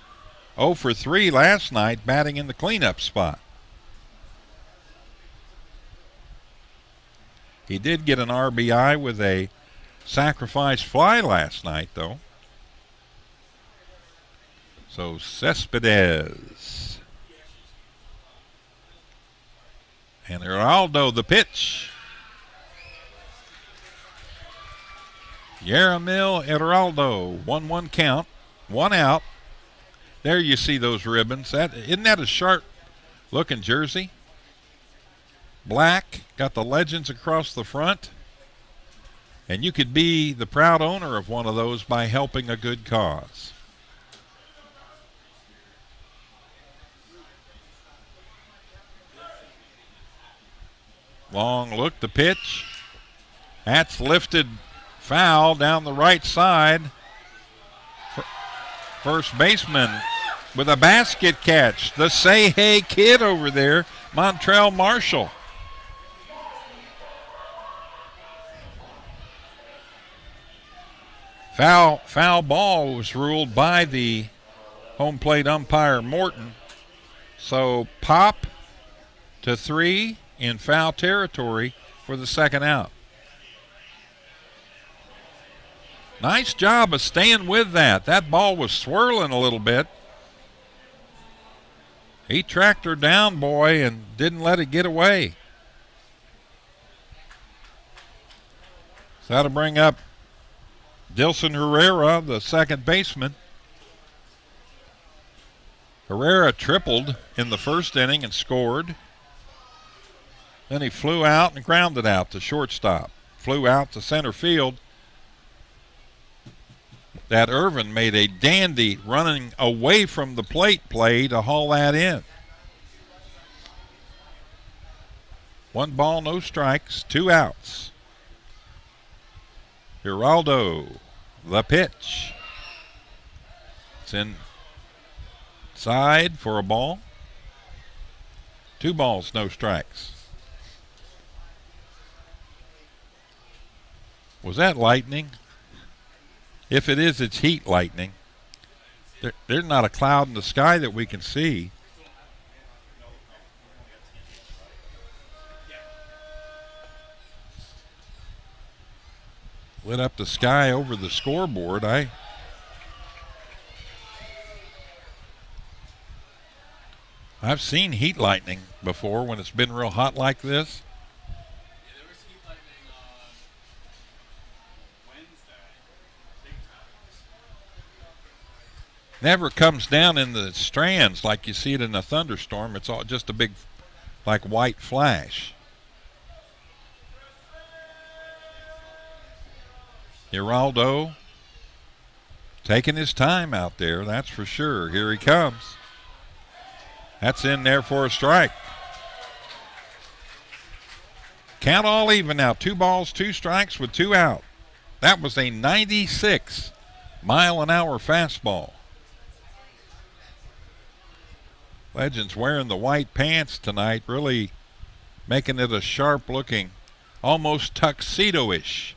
0 for 3 last night, batting in the cleanup spot. He did get an RBI with a sacrifice fly last night, though. So Cespedes. And Geraldo, the pitch. Yaramil Heraldo, 1-1 count, 1 out. There you see those ribbons. Isn't that a sharp-looking jersey? Black, got the legends across the front. And you could be the proud owner of one of those by helping a good cause. Long look, the pitch. That's lifted foul down the right side. First baseman with a basket catch. The Say Hey kid over there, Montrell Marshall. Foul ball was ruled by the home plate umpire Morton. So pop to 3 in foul territory for the second out. Nice job of staying with that. That ball was swirling a little bit. He tracked her down, boy, and didn't let it get away. So that'll bring up Dilson Herrera, the second baseman. Herrera tripled in the first inning and scored. Then he flew out and grounded out to shortstop. Flew out to center field. That Irvin made a dandy running away from the plate play to haul that in. 1 ball, no strikes, 2 outs. Geraldo, the pitch. It's inside for a ball. 2 balls, no strikes. Was that lightning? If it is, it's heat lightning. There's not a cloud in the sky that we can see. Lit up the sky over the scoreboard. I've seen heat lightning before when it's been real hot like this. Never comes down in the strands like you see it in a thunderstorm. It's all just a big, like, white flash. Geraldo taking his time out there, that's for sure. Here he comes. That's in there for a strike. Count all even now. 2 balls, 2 strikes with 2 out. That was a 96-mile-an-hour fastball. Legends wearing the white pants tonight, really making it a sharp-looking, almost tuxedo-ish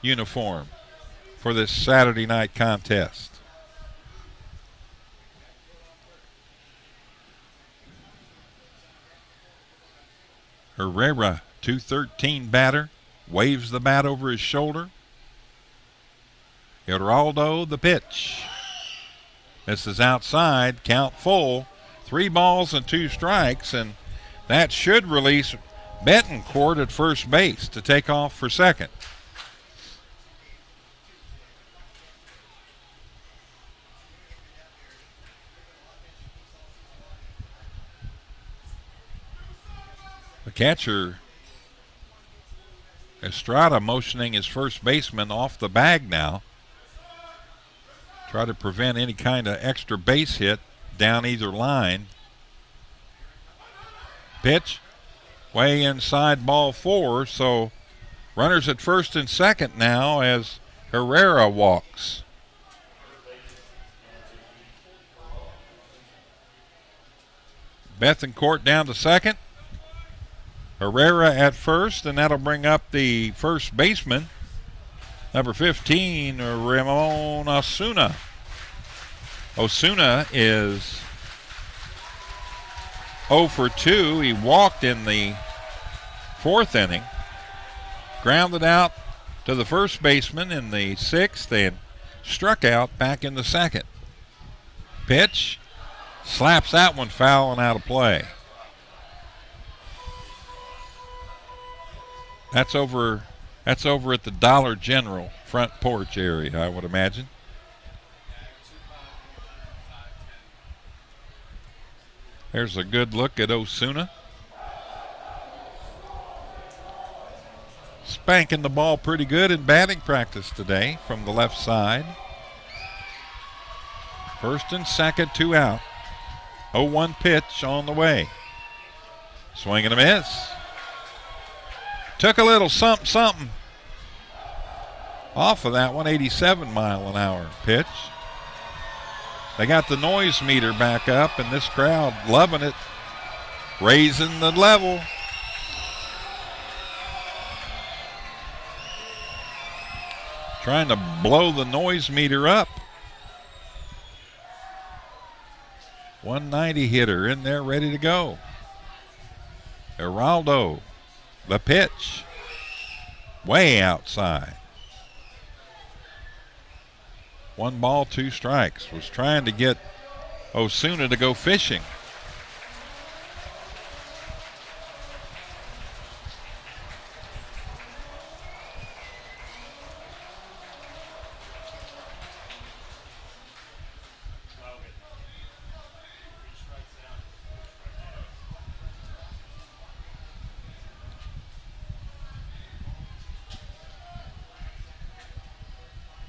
uniform for this Saturday night contest. Herrera, 213 batter, waves the bat over his shoulder. Geraldo, the pitch. This is outside, count full. 3 balls and 2 strikes, and that should release Betancourt at first base to take off for second. The catcher, Estrada, motioning his first baseman off the bag now. Try to prevent any kind of extra base hit down either line. Pitch, way inside, ball 4. So runners at first and second now as Herrera walks. Betancourt down to second. Herrera at first, and that'll bring up the first baseman, number 15, Ramon Osuna. Osuna is 0 for 2. He walked in the 4th inning, grounded out to the first baseman in the 6th, and struck out back in the 2nd. Pitch, slaps that one foul and out of play. That's over That's over at the Dollar General front porch area, I would imagine. There's a good look at Osuna. Spanking the ball pretty good in batting practice today from the left side. First and second, 2 out. 0-1 pitch on the way. Swing and a miss. Took a little something off of that 187-mile-an-hour pitch. They got the noise meter back up, and this crowd loving it, raising the level. Trying to blow the noise meter up. 190 hitter in there ready to go. Geraldo, the pitch, way outside. 1 ball, 2 strikes. Was trying to get Osuna to go fishing.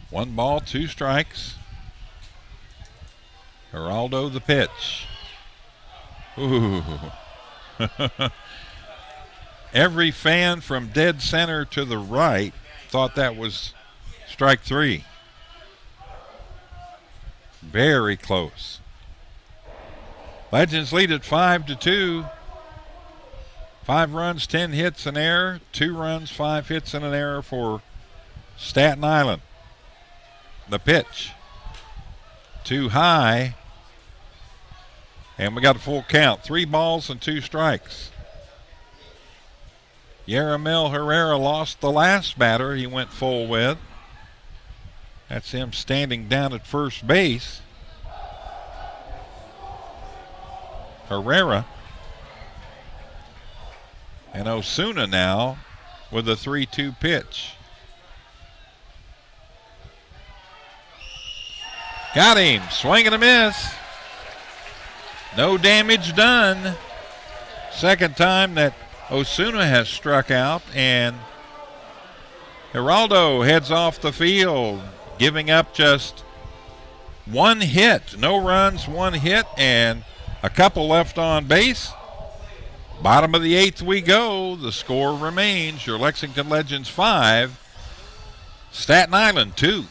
One ball, 2 strikes. Geraldo the pitch. Ooh. Every fan from dead center to the right thought that was strike 3. Very close. Legends lead at 5-2. 5 runs, 10 hits, an error. 2 runs, 5 hits, and an error for Staten Island. The pitch. Too high. And we got a full count. 3 balls and 2 strikes. Yaramel Herrera lost the last batter he went full with. That's him standing down at first base. Herrera. And Osuna now with a 3-2 pitch. Got him. Swing and a miss. No damage done. Second time that Osuna has struck out, and Geraldo heads off the field, giving up just 1 hit. No runs, 1 hit, and a couple left on base. Bottom of the 8th we go. The score remains your Lexington Legends 5, Staten Island 2.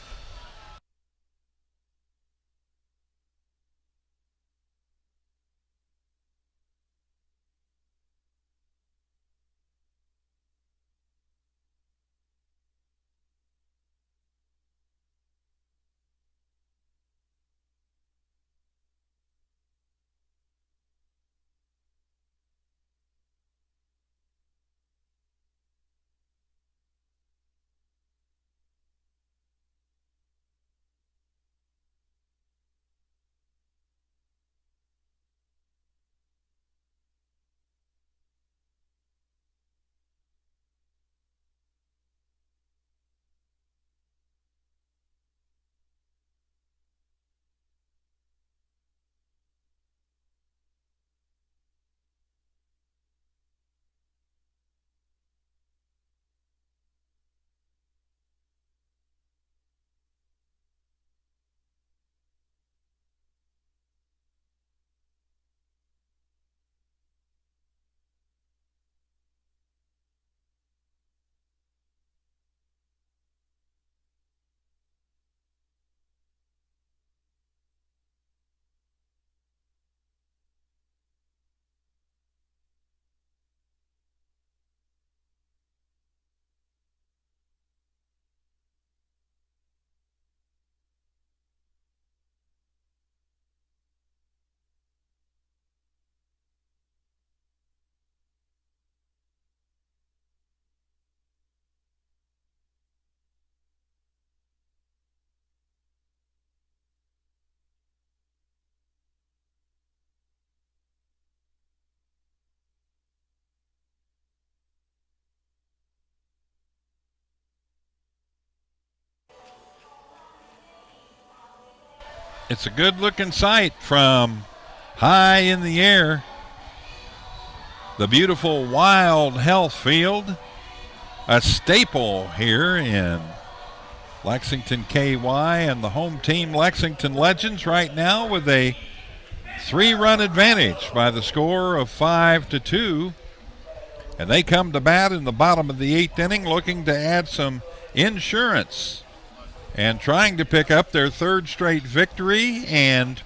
It's a good-looking sight from high in the air. The beautiful Wild Health Field, a staple here in Lexington, KY, and the home team Lexington Legends right now with a 3-run advantage by the score of 5-2. And they come to bat in the bottom of the 8th inning looking to add some insurance and trying to pick up their 3rd straight victory and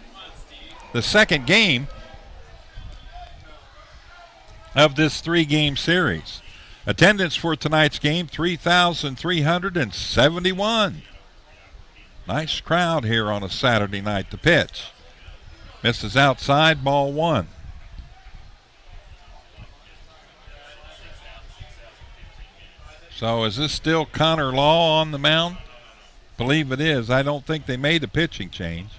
the 2nd game of this 3-game series. Attendance for tonight's game, 3,371. Nice crowd here on a Saturday night. The pitch misses outside, ball 1. So is this still Connor Law on the mound? Believe it is. I don't think they made a pitching change.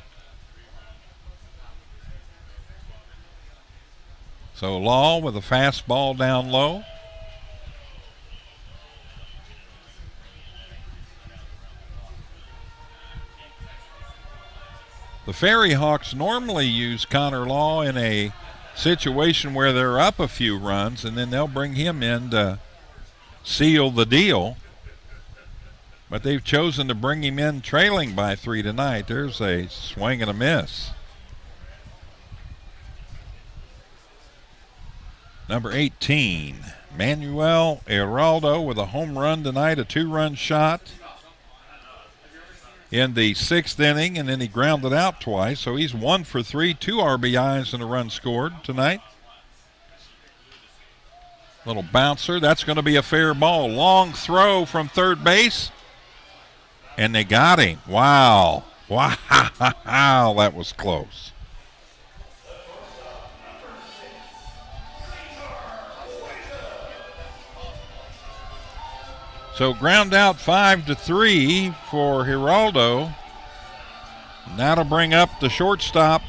So Law with a fastball down low. The FerryHawks normally use Connor Law in a situation where they're up a few runs, and then they'll bring him in to seal the deal. But they've chosen to bring him in trailing by 3 tonight. There's a swing and a miss. Number 18, Manuel Heraldo with a home run tonight, a 2-run shot in the 6th inning, and then he grounded out twice. So he's 1 for 3, 2 RBIs and a run scored tonight. Little bouncer, that's going to be a fair ball. Long throw from third base, and they got him. Wow, that was close. So ground out 5-3 for Heraldo. And that'll bring up the shortstop,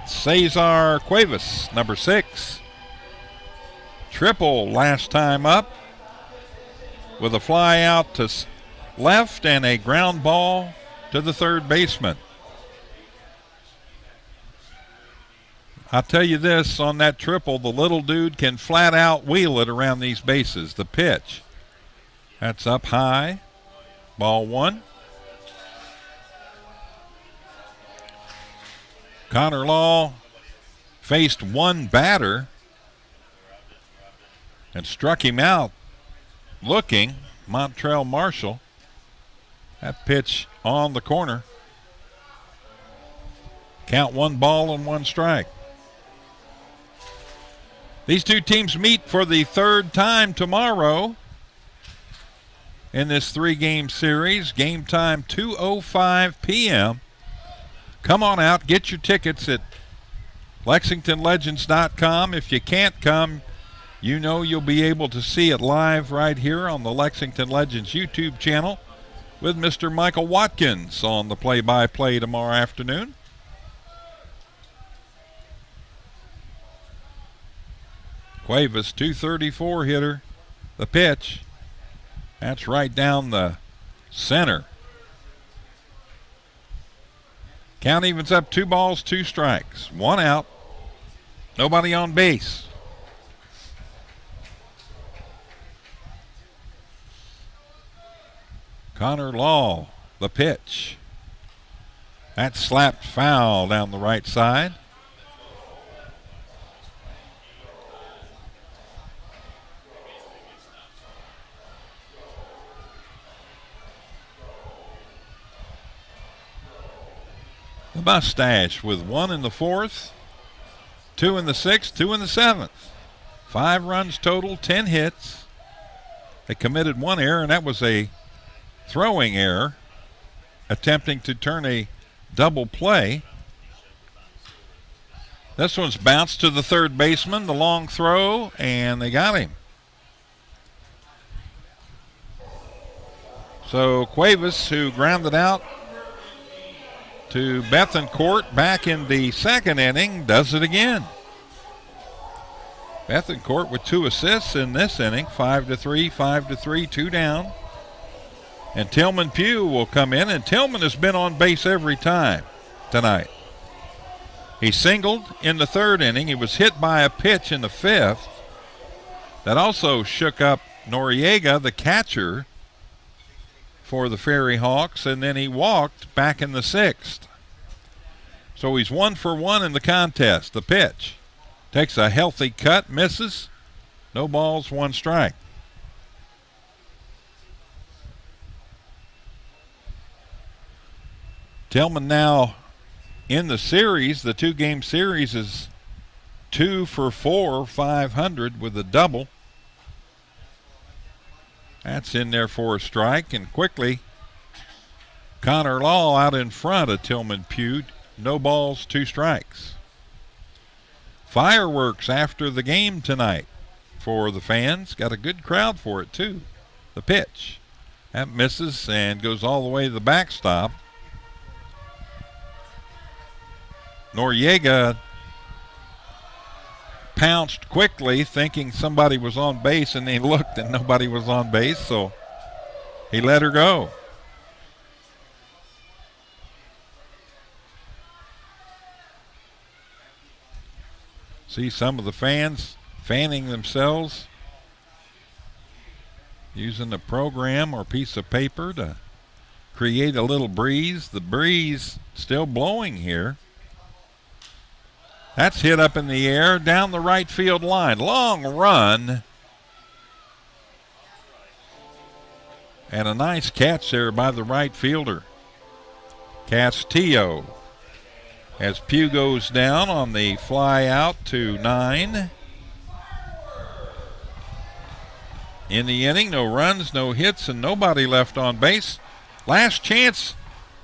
Cesar Cuevas, number 6. Triple last time up with a fly out to left and a ground ball to the third baseman. I'll tell you this, on that triple, the little dude can flat out wheel it around these bases. The pitch. That's up high. Ball 1. Connor Law faced one batter and struck him out looking, Montrell Marshall. That pitch on the corner. Count 1 ball and 1 strike. These two teams meet for the 3rd time tomorrow in this 3-game series. Game time 2:05 p.m. Come on out, get your tickets at LexingtonLegends.com. If you can't come, you know you'll be able to see it live right here on the Lexington Legends YouTube channel with Mr. Michael Watkins on the play-by-play tomorrow afternoon. Cuevas, 234 hitter. The pitch. That's right down the center. Count evens up, 2 balls, 2 strikes. 1 out. Nobody on base. Connor Law, the pitch. That slapped foul down the right side. The mustache with 1 in the 4th, 2 in the 6th, 2 in the 7th. 5 runs total, 10 hits. They committed 1 error, and that was a throwing error, attempting to turn a double play. This one's bounced to the third baseman, the long throw, and they got him. So Cuevas, who grounded out to Bethencourt back in the 2nd inning, does it again. Bethencourt with 2 assists in this inning, 5-3, 2 down. And Tillman Pugh will come in, and Tillman has been on base every time. tonight. He singled in the third inning. He was hit by a pitch in the fifth that also shook up Noriega, the catcher for the FerryHawks, and then he walked back in the sixth. So he's 1 for 1 in the contest. The pitch takes a healthy cut, misses. No balls, 1 strike. Tillman now in the series, the 2-game series, is 2 for 4, 500 with a double. That's in there for a strike, and quickly Connor Law out in front of Tillman Pugh. No balls, 2 strikes. Fireworks after the game tonight for the fans. Got a good crowd for it too. The pitch. That misses and goes all the way to the backstop. Noriega pounced quickly thinking somebody was on base, and he looked and nobody was on base, so he let her go. See some of the fans fanning themselves, using a program or piece of paper to create a little breeze. The breeze still blowing here. That's hit up in the air down the right field line. Long run. And a nice catch there by the right fielder, Castillo. As Pugh goes down on the fly out to 9. In the inning, no runs, no hits, and nobody left on base. Last chance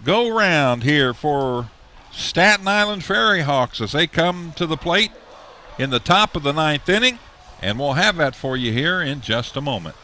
go round here for Staten Island FerryHawks as they come to the plate in the top of the 9th inning, and we'll have that for you here in just a moment.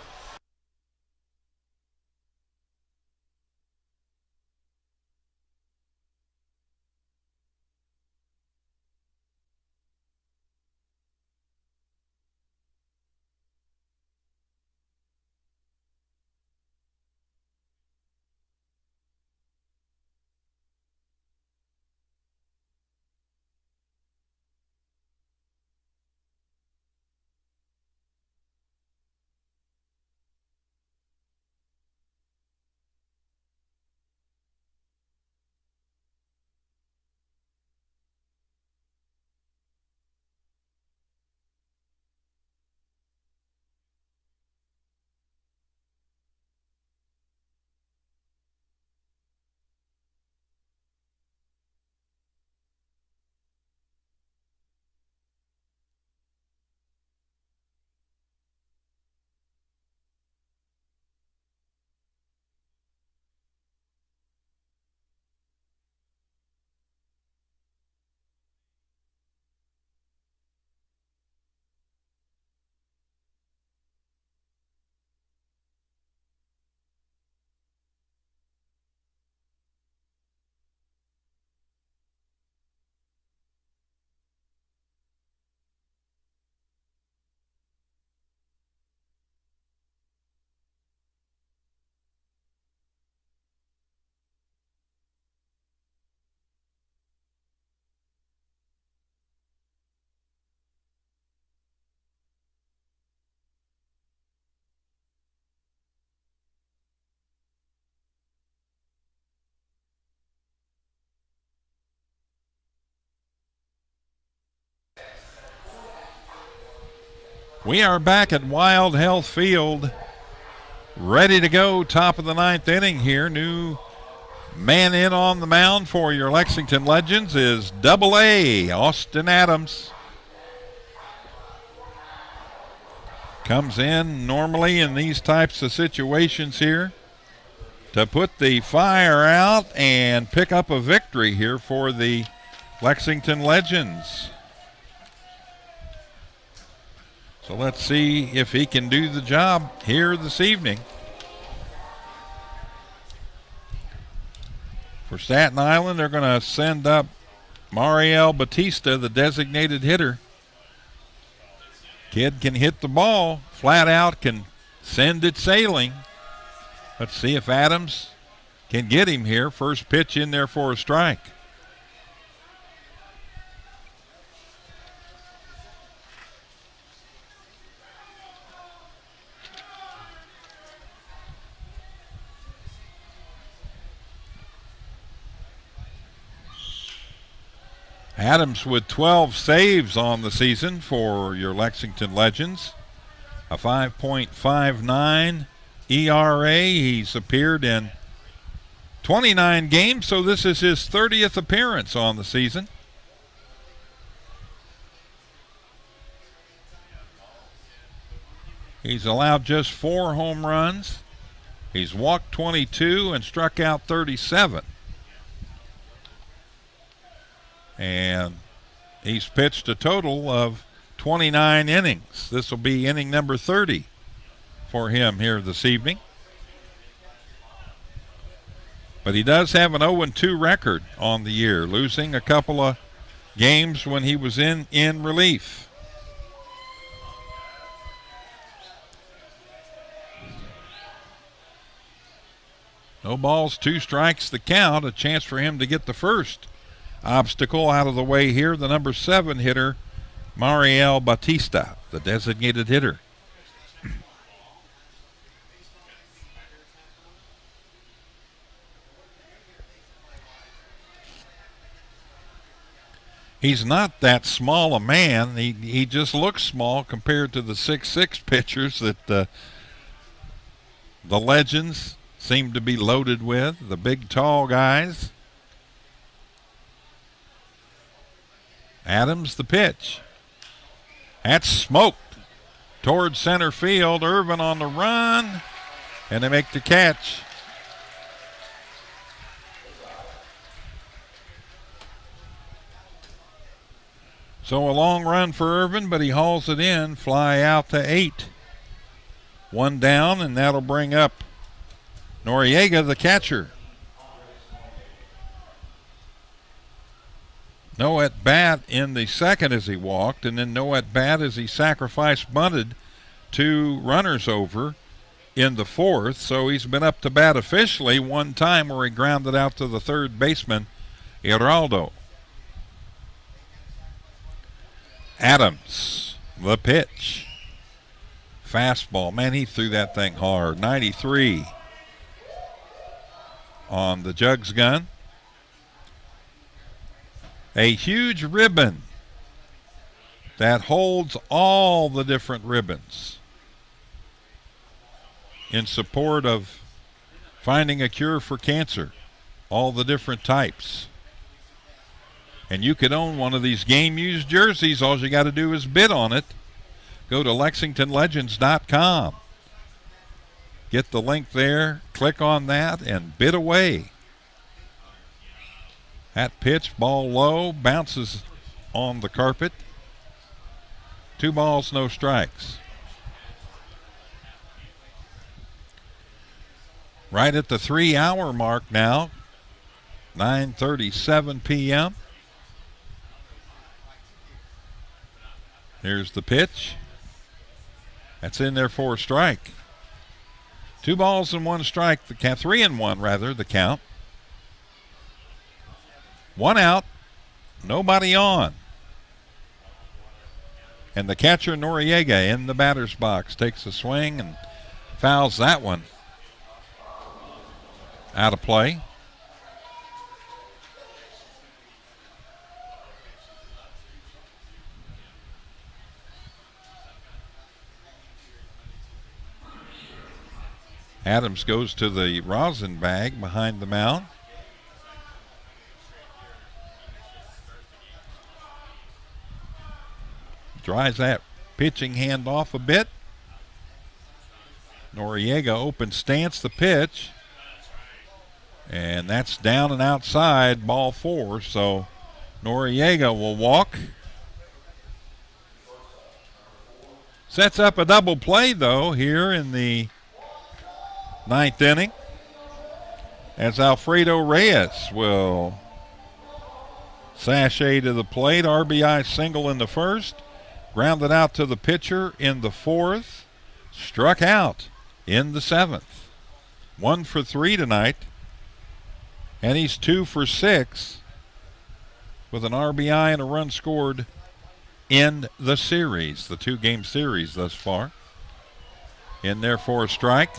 We are back at Wild Health Field, ready to go. Top of the 9th inning here. New man in on the mound for your Lexington Legends is Double-A, Austin Adams. Comes in normally in these types of situations here to put the fire out and pick up a victory here for the Lexington Legends. So let's see if he can do the job here this evening. For Staten Island, they're going to send up Mariel Batista, the designated hitter. Kid can hit the ball flat out, can send it sailing. Let's see if Adams can get him here. First pitch in there for a strike. Adams with 12 saves on the season for your Lexington Legends. A 5.59 ERA. He's appeared in 29 games, so this is his 30th appearance on the season. He's allowed just 4 home runs. He's walked 22 and struck out 37. And he's pitched a total of 29 innings. This will be inning number 30 for him here this evening. But he does have an 0-2 record on the year, losing a couple of games when he was in relief. No balls, 2 strikes the count. A chance for him to get the first obstacle out of the way here. The number 7 hitter, Mariel Batista, the designated hitter. He's not that small a man. He just looks small compared to the 6'6" pitchers that the Legends seem to be loaded with, the big tall guys. Adams the pitch. That's smoked towards center field. Irvin on the run, and they make the catch. So a long run for Irvin, but he hauls it in, fly out to 8. 1 down, and that'll bring up Noriega, the catcher. No at bat in the second as he walked, and then no at bat as he sacrifice bunted 2 runners over in the 4th. So he's been up to bat officially 1 time where he grounded out to the third baseman, Geraldo. Adams, the pitch. Fastball. Man, he threw that thing hard. 93 on the Jugs gun. A huge ribbon that holds all the different ribbons in support of finding a cure for cancer, all the different types. And you could own one of these game-used jerseys. All you got to do is bid on it. Go to LexingtonLegends.com. Get the link there, click on that, and bid away. That pitch, ball low, bounces on the carpet. 2 balls, no strikes. Right at the 3-hour mark now, 9:37 p.m. Here's the pitch. That's in there for a strike. 2 balls and 1 strike, the count. 3 and 1 rather, the count. 1 out, nobody on. And the catcher, Noriega, in the batter's box, takes a swing and fouls that one out of play. Adams goes to the rosin bag behind the mound. Dries that pitching hand off a bit. Noriega open stance the pitch. And that's down and outside, ball 4. So Noriega will walk. Sets up a double play, though, here in the 9th inning, as Alfredo Reyes will sashay to the plate. RBI single in the 1st, grounded out to the pitcher in the 4th, struck out in the 7th. 1 for 3 tonight, and he's 2 for 6 with an RBI and a run scored in the series, the 2-game series thus far. In there for a strike.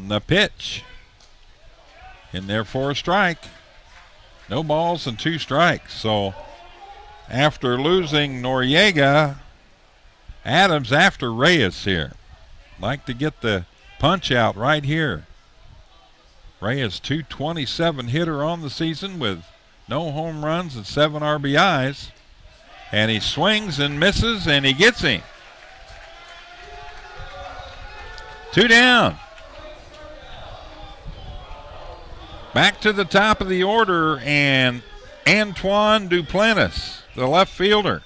The pitch. In there for a strike. No balls and 2 strikes. So after losing Noriega, Adams after Reyes here. Like to get the punch out right here. Reyes, .227 hitter on the season with no home runs and 7 RBIs. And he swings and misses, and he gets him. 2 down. Back to the top of the order, and Antoine Duplantis, the left fielder.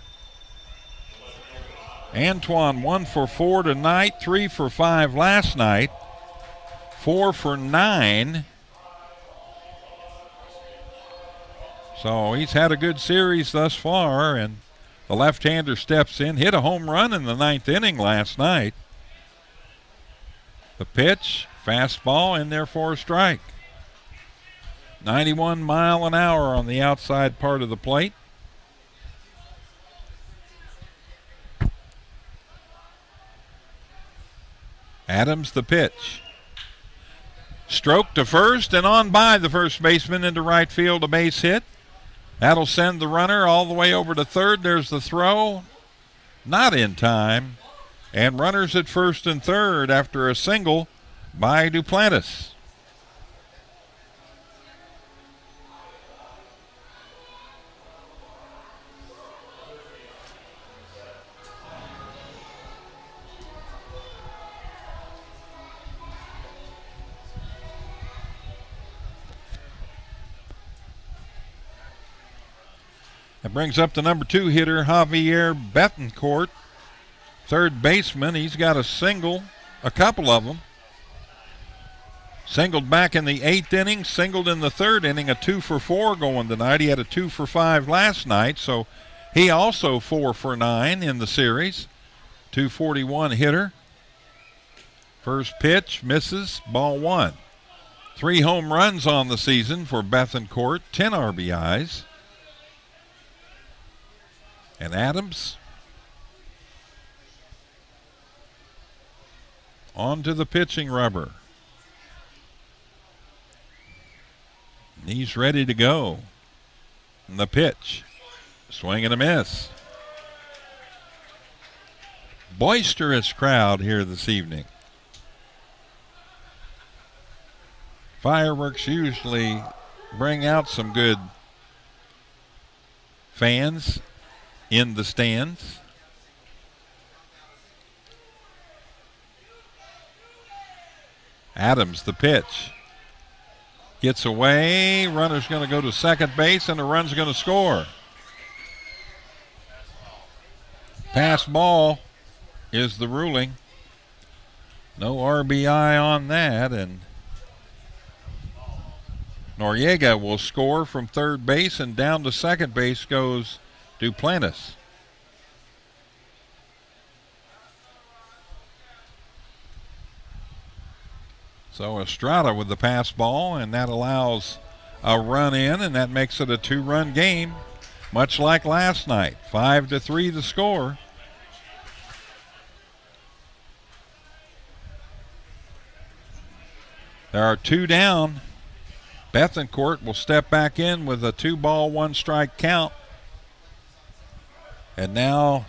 Antoine 1 for 4 tonight, 3 for 5 last night, 4 for 9. So he's had a good series thus far, and the left-hander steps in, hit a home run in the 9th inning last night. The pitch, fastball in there for a strike. 91 mile an hour on the outside part of the plate. Adams the pitch. Stroke to first and on by the first baseman into right field, a base hit. That'll send the runner all the way over to third. There's the throw. Not in time. And runners at first and third after a single by Duplantis. That brings up the number 2 hitter, Javier Betancourt. Third baseman, he's got a single, a couple of them. Singled back in the 8th inning, singled in the 3rd inning, a 2 for 4 going tonight. He had a 2 for 5 last night, so he also 4 for 9 in the series. 241 hitter. First pitch, misses, ball 1. 3 home runs on the season for Betancourt, 10 RBIs. And Adams on to the pitching rubber. He's ready to go. And the pitch. Swing and a miss. Boisterous crowd here this evening. Fireworks usually bring out some good fans in the stands. Adams the pitch. Gets away. Runner's going to go to second base, and the run's going to score. Pass ball is the ruling. No RBI on that, and Noriega will score from third base, and down to second base goes Duplantis. So Estrada with the pass ball, and that allows a run in, and that makes it a 2-run game, much like last night. 5-3 the score. There are 2 down. Betancourt will step back in with a 2-ball, 1-strike count. And now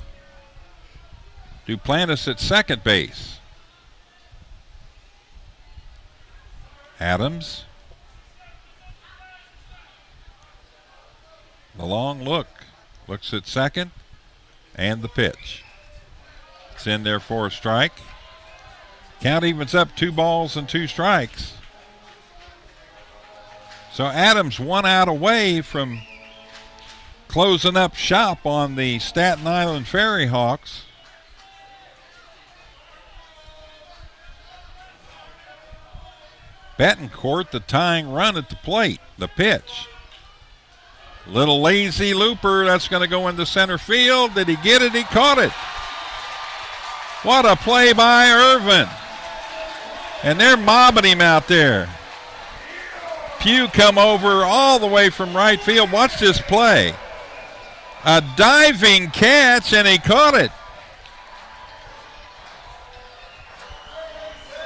Duplantis at second base. Adams. The long look. Looks at second. And the pitch. It's in there for a strike. Count evens up, 2 balls and 2 strikes. So Adams 1 out away from closing up shop on the Staten Island FerryHawks. Betancourt, the tying run at the plate. The pitch. Little lazy looper. That's going to go into center field. Did he get it? He caught it. What a play by Irvin. And they're mobbing him out there. Pugh come over all the way from right field. Watch this play. A diving catch, and he caught it.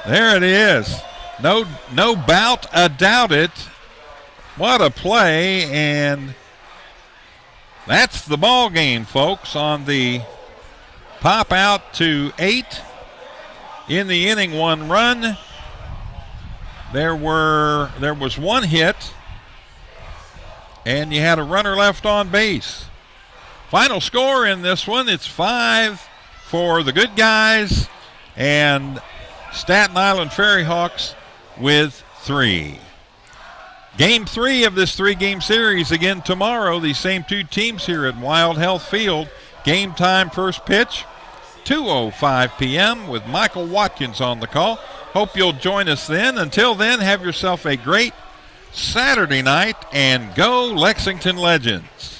There it is. No doubt about it. What a play, and that's the ball game, folks, on the pop out to 8 in the inning. 1 run. There was 1 hit, and you had a runner left on base. Final score in this one, it's 5 for the good guys, and Staten Island FerryHawks with 3. Game 3 of this 3-game series again tomorrow. These same 2 teams here at Wild Health Field. Game time, first pitch, 2:05 p.m. with Michael Watkins on the call. Hope you'll join us then. Until then, have yourself a great Saturday night, and go Lexington Legends.